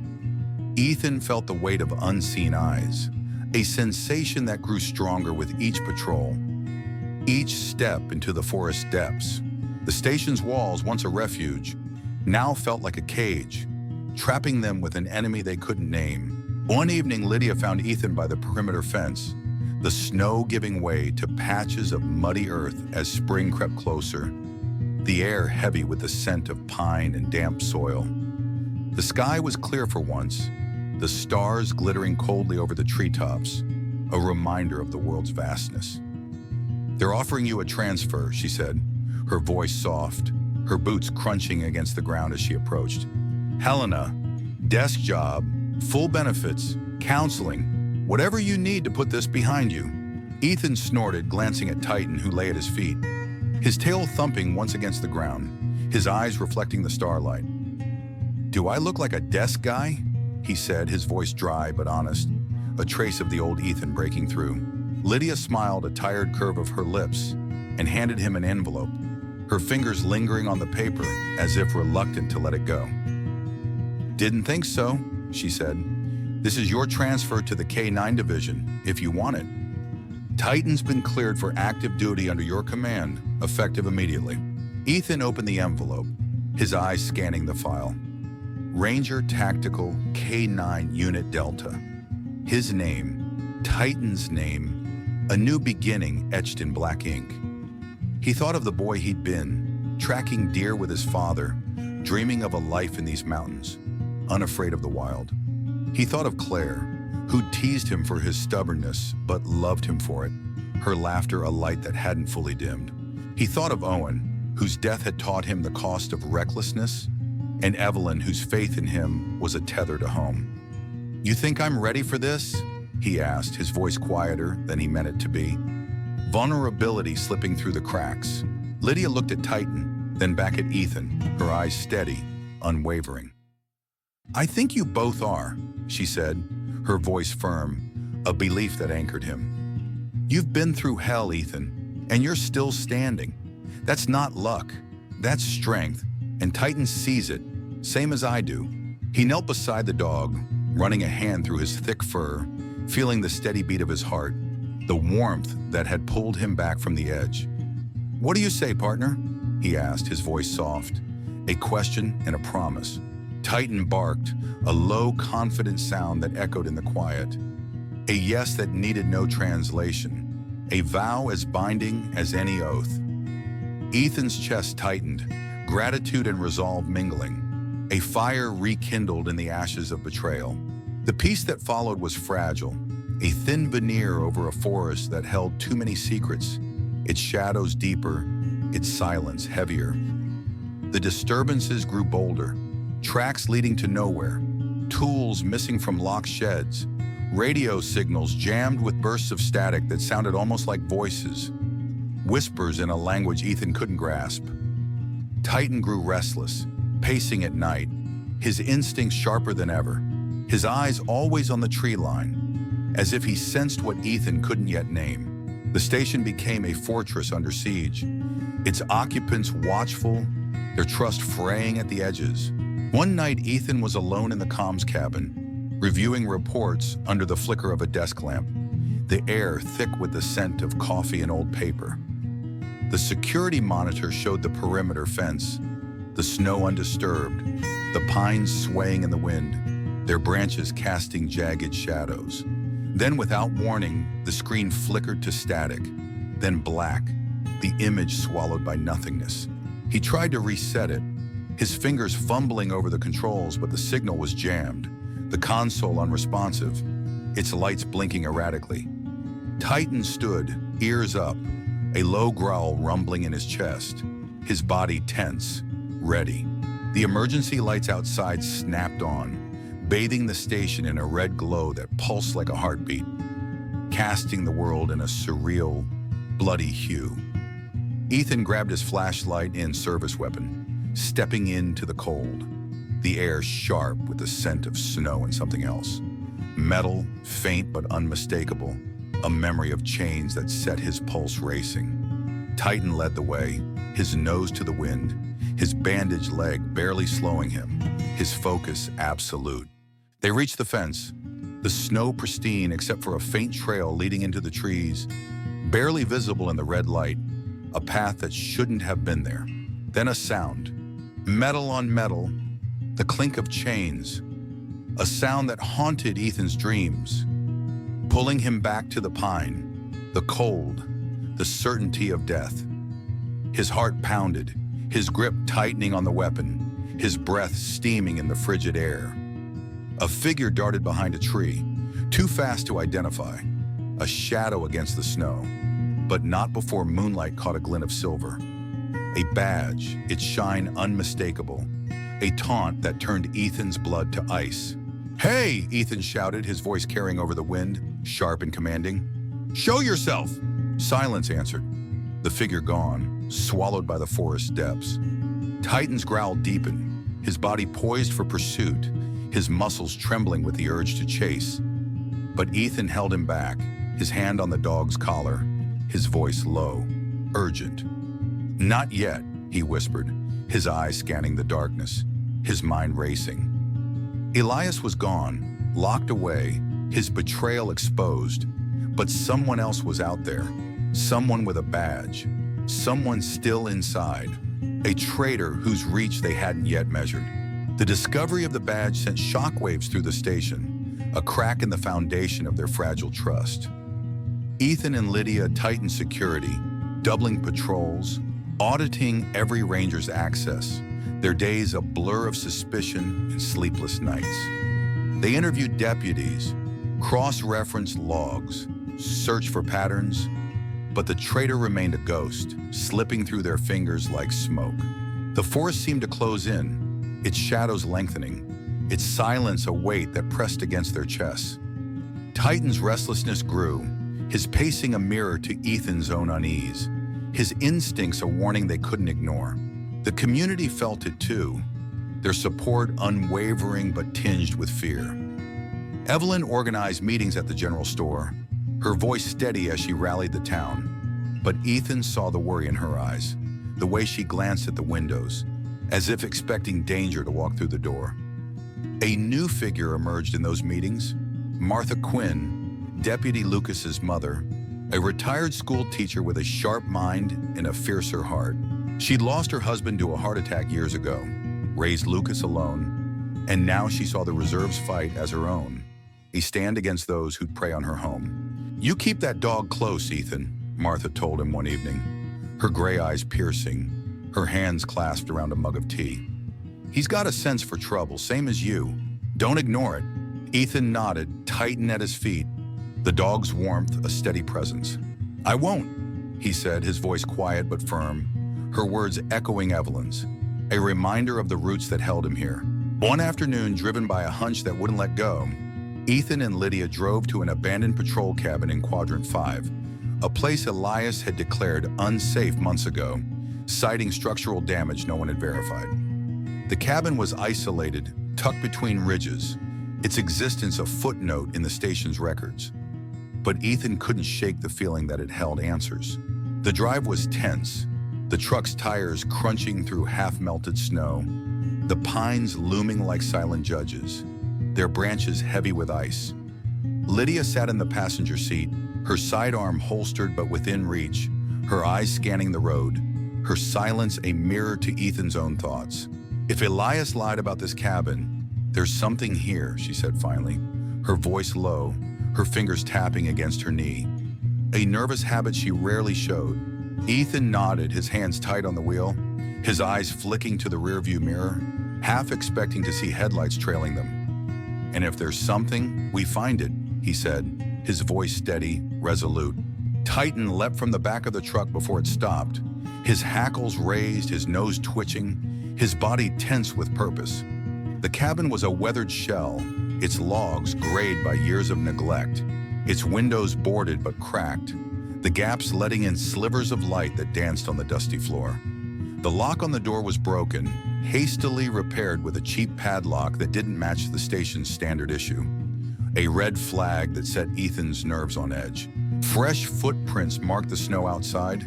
Ethan felt the weight of unseen eyes, a sensation that grew stronger with each patrol, each step into the forest depths. The station's walls, once a refuge, now felt like a cage, trapping them with an enemy they couldn't name. One evening, Lydia found Ethan by the perimeter fence, the snow giving way to patches of muddy earth as spring crept closer, the air heavy with the scent of pine and damp soil. The sky was clear for once, the stars glittering coldly over the treetops, a reminder of the world's vastness. "They're offering you a transfer," she said, her voice soft, her boots crunching against the ground as she approached. "Helena, desk job, full benefits, counseling, whatever you need to put this behind you." Ethan snorted, glancing at Titan, who lay at his feet, his tail thumping once against the ground, his eyes reflecting the starlight. "Do I look like a desk guy?" he said, his voice dry but honest, a trace of the old Ethan breaking through. Lydia smiled, a tired curve of her lips, and handed him an envelope, her fingers lingering on the paper as if reluctant to let it go. "Didn't think so," she said. "This is your transfer to the K-9 division, if you want it. Titan's been cleared for active duty under your command, effective immediately." Ethan opened the envelope, his eyes scanning the file. Ranger Tactical K9 Unit Delta. His name, Titan's name, a new beginning etched in black ink. He thought of the boy he'd been, tracking deer with his father, dreaming of a life in these mountains, unafraid of the wild. He thought of Claire, who'd teased him for his stubbornness, but loved him for it, her laughter a light that hadn't fully dimmed. He thought of Owen, whose death had taught him the cost of recklessness, and Evelyn, whose faith in him was a tether to home. "You think I'm ready for this?" he asked, his voice quieter than he meant it to be. Vulnerability slipping through the cracks. Lydia looked at Titan, then back at Ethan, her eyes steady, unwavering. "I think you both are," she said, her voice firm, a belief that anchored him. "You've been through hell, Ethan, and you're still standing. That's not luck, that's strength, and Titan sees it, same as I do." He knelt beside the dog, running a hand through his thick fur, feeling the steady beat of his heart, the warmth that had pulled him back from the edge. "What do you say, partner?" he asked, his voice soft, a question and a promise. Titan barked, a low, confident sound that echoed in the quiet. A yes that needed no translation, a vow as binding as any oath. Ethan's chest tightened, gratitude and resolve mingling, a fire rekindled in the ashes of betrayal. The peace that followed was fragile, a thin veneer over a forest that held too many secrets, its shadows deeper, its silence heavier. The disturbances grew bolder, tracks leading to nowhere, tools missing from locked sheds, radio signals jammed with bursts of static that sounded almost like voices, whispers in a language Ethan couldn't grasp. Titan grew restless, pacing at night, his instincts sharper than ever, his eyes always on the tree line, as if he sensed what Ethan couldn't yet name. The station became a fortress under siege, its occupants watchful, their trust fraying at the edges. One night, Ethan was alone in the comms cabin, reviewing reports under the flicker of a desk lamp, the air thick with the scent of coffee and old paper. The security monitor showed the perimeter fence, the snow undisturbed, the pines swaying in the wind, their branches casting jagged shadows. Then, without warning, the screen flickered to static, then black, the image swallowed by nothingness. He tried to reset it, his fingers fumbling over the controls, but the signal was jammed, the console unresponsive, its lights blinking erratically. Titan stood, ears up, a low growl rumbling in his chest, his body tense, ready. The emergency lights outside snapped on, bathing the station in a red glow that pulsed like a heartbeat, casting the world in a surreal, bloody hue. Ethan grabbed his flashlight and service weapon, stepping into the cold, the air sharp with the scent of snow and something else. Metal, faint but unmistakable, a memory of chains that set his pulse racing. Titan led the way, his nose to the wind, his bandaged leg barely slowing him, his focus absolute. They reached the fence, the snow pristine except for a faint trail leading into the trees, barely visible in the red light, a path that shouldn't have been there. Then a sound, metal on metal, the clink of chains, a sound that haunted Ethan's dreams, pulling him back to the pine, the cold, the certainty of death. His heart pounded, his grip tightening on the weapon, his breath steaming in the frigid air. A figure darted behind a tree, too fast to identify, a shadow against the snow, but not before moonlight caught a glint of silver. A badge, its shine unmistakable, a taunt that turned Ethan's blood to ice. "Hey!" Ethan shouted, his voice carrying over the wind, sharp and commanding. "Show yourself!" Silence answered, the figure gone, swallowed by the forest depths. Titan's growl deepened, his body poised for pursuit, his muscles trembling with the urge to chase. But Ethan held him back, his hand on the dog's collar, his voice low, urgent. "Not yet," he whispered, his eyes scanning the darkness, his mind racing. Elias was gone, locked away, his betrayal exposed, but someone else was out there, someone with a badge, someone still inside, a traitor whose reach they hadn't yet measured. The discovery of the badge sent shockwaves through the station, a crack in the foundation of their fragile trust. Ethan and Lydia tightened security, doubling patrols, auditing every ranger's access, their days a blur of suspicion and sleepless nights. They interviewed deputies, cross-referenced logs, searched for patterns, but the traitor remained a ghost, slipping through their fingers like smoke. The forest seemed to close in, its shadows lengthening, its silence a weight that pressed against their chests. Titan's restlessness grew, his pacing a mirror to Ethan's own unease, his instincts a warning they couldn't ignore. The community felt it too, their support unwavering but tinged with fear. Evelyn organized meetings at the general store, her voice steady as she rallied the town. But Ethan saw the worry in her eyes, the way she glanced at the windows, as if expecting danger to walk through the door. A new figure emerged in those meetings, Martha Quinn, Deputy Lucas's mother, a retired school teacher with a sharp mind and a fiercer heart. She'd lost her husband to a heart attack years ago, raised Lucas alone, and now she saw the reserve's fight as her own, a stand against those who'd prey on her home. "You keep that dog close, Ethan," Martha told him one evening, her gray eyes piercing, her hands clasped around a mug of tea. "He's got a sense for trouble, same as you. Don't ignore it." Ethan nodded, tightened at his feet, the dog's warmth a steady presence. "I won't," he said, his voice quiet but firm, her words echoing Evelyn's, a reminder of the roots that held him here. One afternoon, driven by a hunch that wouldn't let go, Ethan and Lydia drove to an abandoned patrol cabin in Quadrant 5, a place Elias had declared unsafe months ago, citing structural damage no one had verified. The cabin was isolated, tucked between ridges, its existence a footnote in the station's records. But Ethan couldn't shake the feeling that it held answers. The drive was tense, the truck's tires crunching through half-melted snow, the pines looming like silent judges, their branches heavy with ice. Lydia sat in the passenger seat, her sidearm holstered but within reach, her eyes scanning the road, her silence a mirror to Ethan's own thoughts. "If Elias lied about this cabin, there's something here," she said finally, her voice low, her fingers tapping against her knee, a nervous habit she rarely showed. Ethan nodded, his hands tight on the wheel, his eyes flicking to the rearview mirror, half expecting to see headlights trailing them. "And if there's something, we find it," he said, his voice steady, resolute. Titan leapt from the back of the truck before it stopped, his hackles raised, his nose twitching, his body tense with purpose. The cabin was a weathered shell, its logs grayed by years of neglect, its windows boarded but cracked, the gaps letting in slivers of light that danced on the dusty floor. The lock on the door was broken, hastily repaired with a cheap padlock that didn't match the station's standard issue, a red flag that set Ethan's nerves on edge. Fresh footprints marked the snow outside,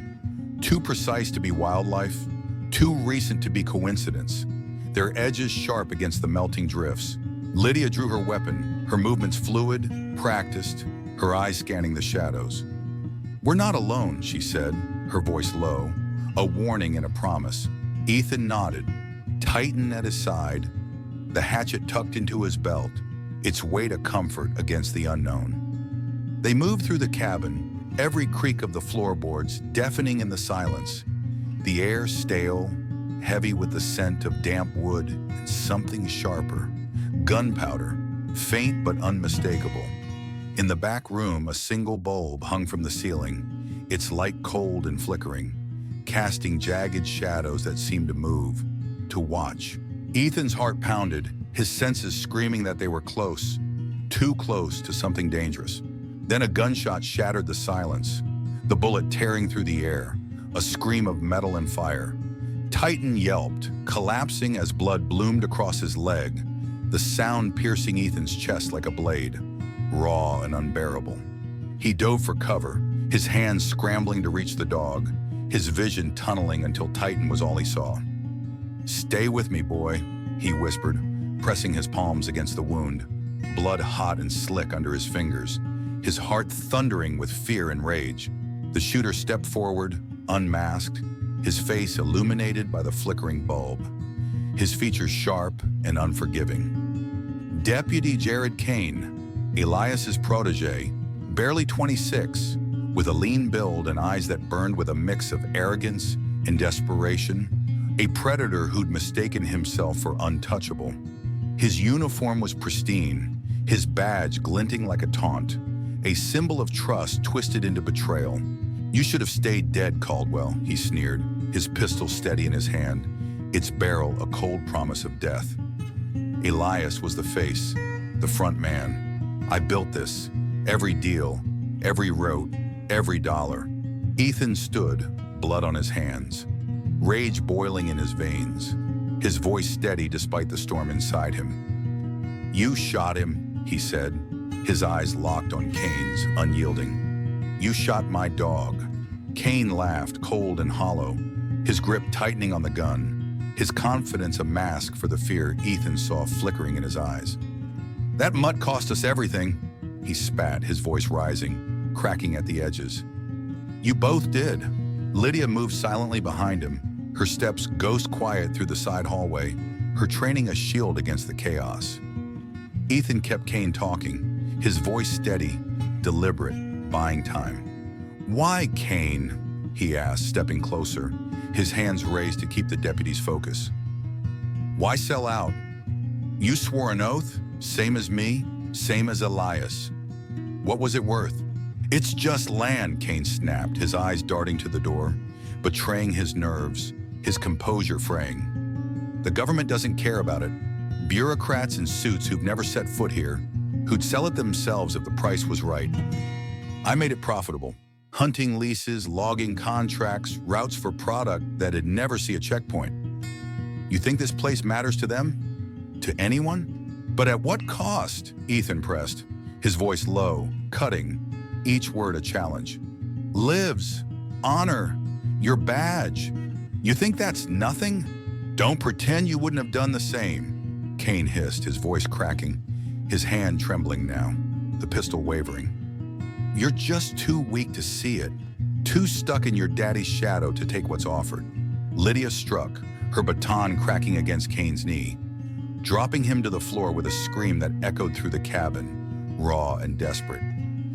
too precise to be wildlife, too recent to be coincidence, their edges sharp against the melting drifts. Lydia drew her weapon, her movements fluid, practiced, her eyes scanning the shadows. "We're not alone," she said, her voice low, a warning and a promise. Ethan nodded, Titan at his side, the hatchet tucked into his belt, its weight a comfort against the unknown. They moved through the cabin, every creak of the floorboards deafening in the silence, the air stale, heavy with the scent of damp wood and something sharper, gunpowder, faint but unmistakable. In the back room, a single bulb hung from the ceiling, its light cold and flickering, casting jagged shadows that seemed to move, to watch. Ethan's heart pounded, his senses screaming that they were close, too close to something dangerous. Then a gunshot shattered the silence, the bullet tearing through the air, a scream of metal and fire. Titan yelped, collapsing as blood bloomed across his leg, the sound piercing Ethan's chest like a blade, raw and unbearable. He dove for cover, his hands scrambling to reach the dog, his vision tunneling until Titan was all he saw. "Stay with me, boy," he whispered, pressing his palms against the wound, blood hot and slick under his fingers, his heart thundering with fear and rage. The shooter stepped forward, unmasked, his face illuminated by the flickering bulb, his features sharp and unforgiving. Deputy Jared Kane, Elias's protege, barely 26, with a lean build and eyes that burned with a mix of arrogance and desperation, a predator who'd mistaken himself for untouchable. His uniform was pristine, his badge glinting like a taunt, a symbol of trust twisted into betrayal. "You should have stayed dead, Caldwell," he sneered, his pistol steady in his hand, its barrel a cold promise of death. Elias was the face, the front man. "I built this. Every deal, every route, every dollar." Ethan stood, blood on his hands, rage boiling in his veins, his voice steady despite the storm inside him. "You shot him," he said, his eyes locked on Kane's, unyielding. "You shot my dog." Kane laughed, cold and hollow, his grip tightening on the gun, his confidence a mask for the fear Ethan saw flickering in his eyes. "That mutt cost us everything," he spat, his voice rising, cracking at the edges. "You both did." Lydia moved silently behind him, her steps ghost quiet through the side hallway, her training a shield against the chaos. Ethan kept Kane talking, his voice steady, deliberate, buying time. "Why, Kane?" he asked, stepping closer, his hands raised to keep the deputy's focus. "Why sell out? You swore an oath, same as me, same as Elias. What was it worth?" "It's just land," Kane snapped, his eyes darting to the door, betraying his nerves, his composure fraying. "The government doesn't care about it. Bureaucrats in suits who've never set foot here, who'd sell it themselves if the price was right. I made it profitable. Hunting leases, logging contracts, routes for product that'd never see a checkpoint. You think this place matters to them? To anyone? But at what cost?" Ethan pressed, his voice low, cutting, each word a challenge. "Lives, honor, your badge. You think that's nothing? Don't pretend you wouldn't have done the same," Kane hissed, his voice cracking, his hand trembling now, the pistol wavering. "You're just too weak to see it, too stuck in your daddy's shadow to take what's offered." Lydia struck, her baton cracking against Kane's knee, dropping him to the floor with a scream that echoed through the cabin, raw and desperate.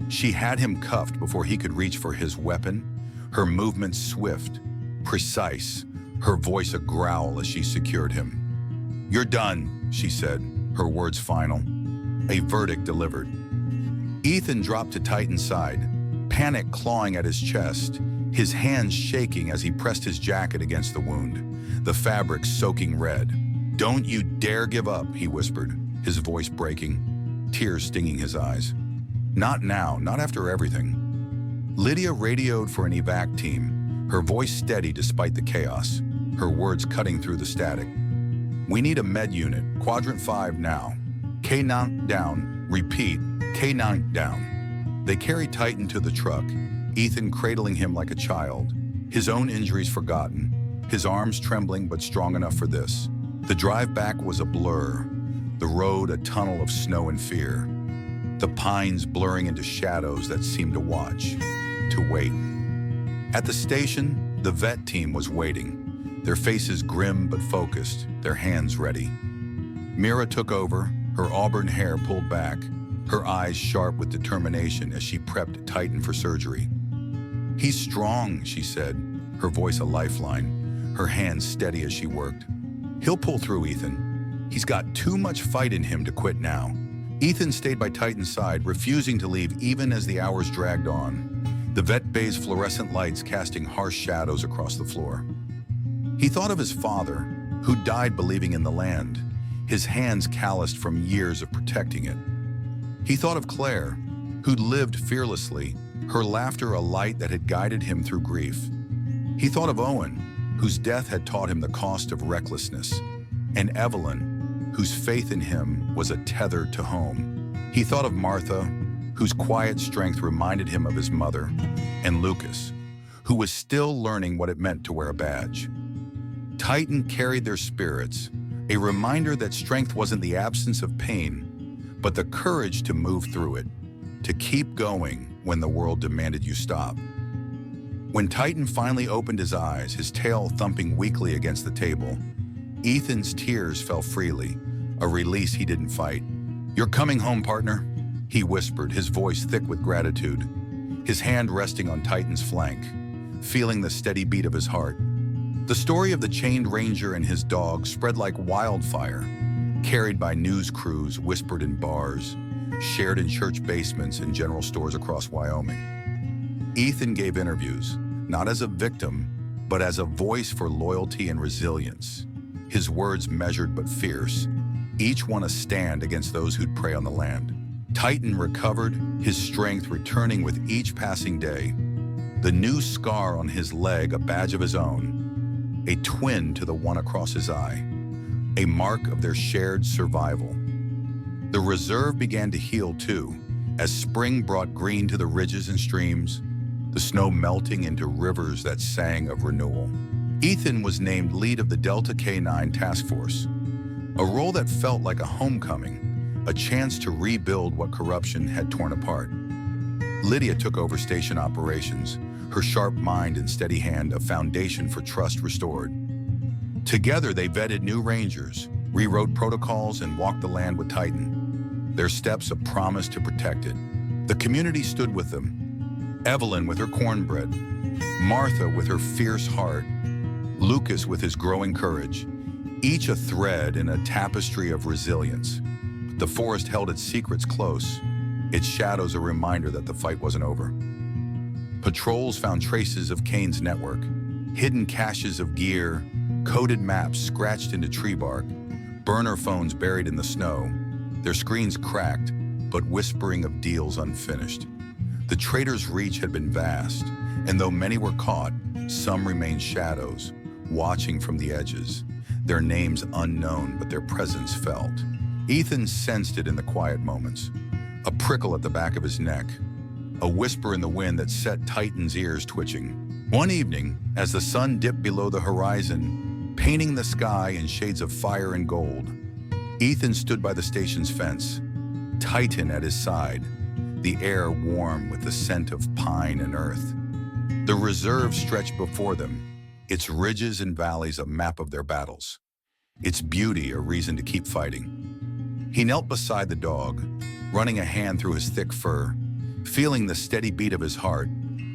She had him cuffed before he could reach for his weapon, her movements swift, precise, her voice a growl as she secured him. "You're done," she said, her words final, a verdict delivered. Ethan dropped to Titan's side, panic clawing at his chest, his hands shaking as he pressed his jacket against the wound, the fabric soaking red. "Don't you dare give up," he whispered, his voice breaking, tears stinging his eyes. "Not now, not after everything." Lydia radioed for an evac team, her voice steady despite the chaos, her words cutting through the static. "We need a med unit, quadrant 5 now. K9 down, repeat, K9 down." They carried Titan to the truck, Ethan cradling him like a child, his own injuries forgotten, his arms trembling but strong enough for this. The drive back was a blur, the road a tunnel of snow and fear, the pines blurring into shadows that seemed to watch, to wait. At the station, the vet team was waiting, their faces grim but focused, their hands ready. Mira took over, her auburn hair pulled back, her eyes sharp with determination as she prepped Titan for surgery. "He's strong," she said, her voice a lifeline, her hands steady as she worked. "He'll pull through, Ethan. He's got too much fight in him to quit now." Ethan stayed by Titan's side, refusing to leave even as the hours dragged on, the vet bay's fluorescent lights casting harsh shadows across the floor. He thought of his father, who died believing in the land, his hands calloused from years of protecting it. He thought of Claire, who'd lived fearlessly, her laughter a light that had guided him through grief. He thought of Owen, whose death had taught him the cost of recklessness, and Evelyn, whose faith in him was a tether to home. He thought of Martha, whose quiet strength reminded him of his mother, and Lucas, who was still learning what it meant to wear a badge. Titan carried their spirits, a reminder that strength wasn't the absence of pain, but the courage to move through it, to keep going when the world demanded you stop. When Titan finally opened his eyes, his tail thumping weakly against the table, Ethan's tears fell freely, a release he didn't fight. "You're coming home, partner," he whispered, his voice thick with gratitude, his hand resting on Titan's flank, feeling the steady beat of his heart. The story of the chained ranger and his dog spread like wildfire, carried by news crews, whispered in bars, shared in church basements and general stores across Wyoming. Ethan gave interviews, not as a victim, but as a voice for loyalty and resilience. His words measured but fierce, each one a stand against those who'd prey on the land. Titan recovered, his strength returning with each passing day. The new scar on his leg a badge of his own, a twin to the one across his eye, a mark of their shared survival. The reserve began to heal too, as spring brought green to the ridges and streams, the snow melting into rivers that sang of renewal. Ethan was named lead of the Delta K-9 task force, a role that felt like a homecoming, a chance to rebuild what corruption had torn apart. Lydia took over station operations, her sharp mind and steady hand a foundation for trust restored. Together they vetted new rangers, rewrote protocols, and walked the land with Titan, their steps a promise to protect it. The community stood with them, Evelyn with her cornbread, Martha with her fierce heart, Lucas with his growing courage, each a thread in a tapestry of resilience. The forest held its secrets close, its shadows a reminder that the fight wasn't over. Patrols found traces of Kane's network, hidden caches of gear, coded maps scratched into tree bark, burner phones buried in the snow, their screens cracked, but whispering of deals unfinished. The traitors' reach had been vast, and though many were caught, some remained shadows, watching from the edges, their names unknown but their presence felt. Ethan sensed it in the quiet moments, a prickle at the back of his neck, a whisper in the wind that set Titan's ears twitching. One evening, as the sun dipped below the horizon, painting the sky in shades of fire and gold, Ethan stood by the station's fence, Titan at his side, the air warm with the scent of pine and earth. The reserve stretched before them, its ridges and valleys a map of their battles, its beauty a reason to keep fighting. He knelt beside the dog, running a hand through his thick fur, feeling the steady beat of his heart,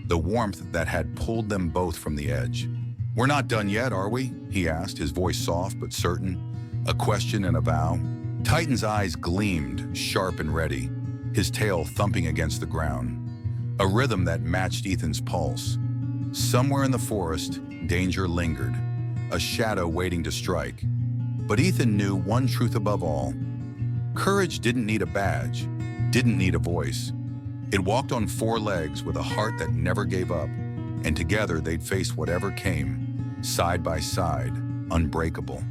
the warmth that had pulled them both from the edge. "We're not done yet, are we?" he asked, his voice soft but certain, a question and a vow. Titan's eyes gleamed, sharp and ready, his tail thumping against the ground, a rhythm that matched Ethan's pulse. Somewhere in the forest, danger lingered, a shadow waiting to strike. But Ethan knew one truth above all. Courage didn't need a badge, didn't need a voice. It walked on four legs with a heart that never gave up, and together they'd face whatever came, side by side, unbreakable.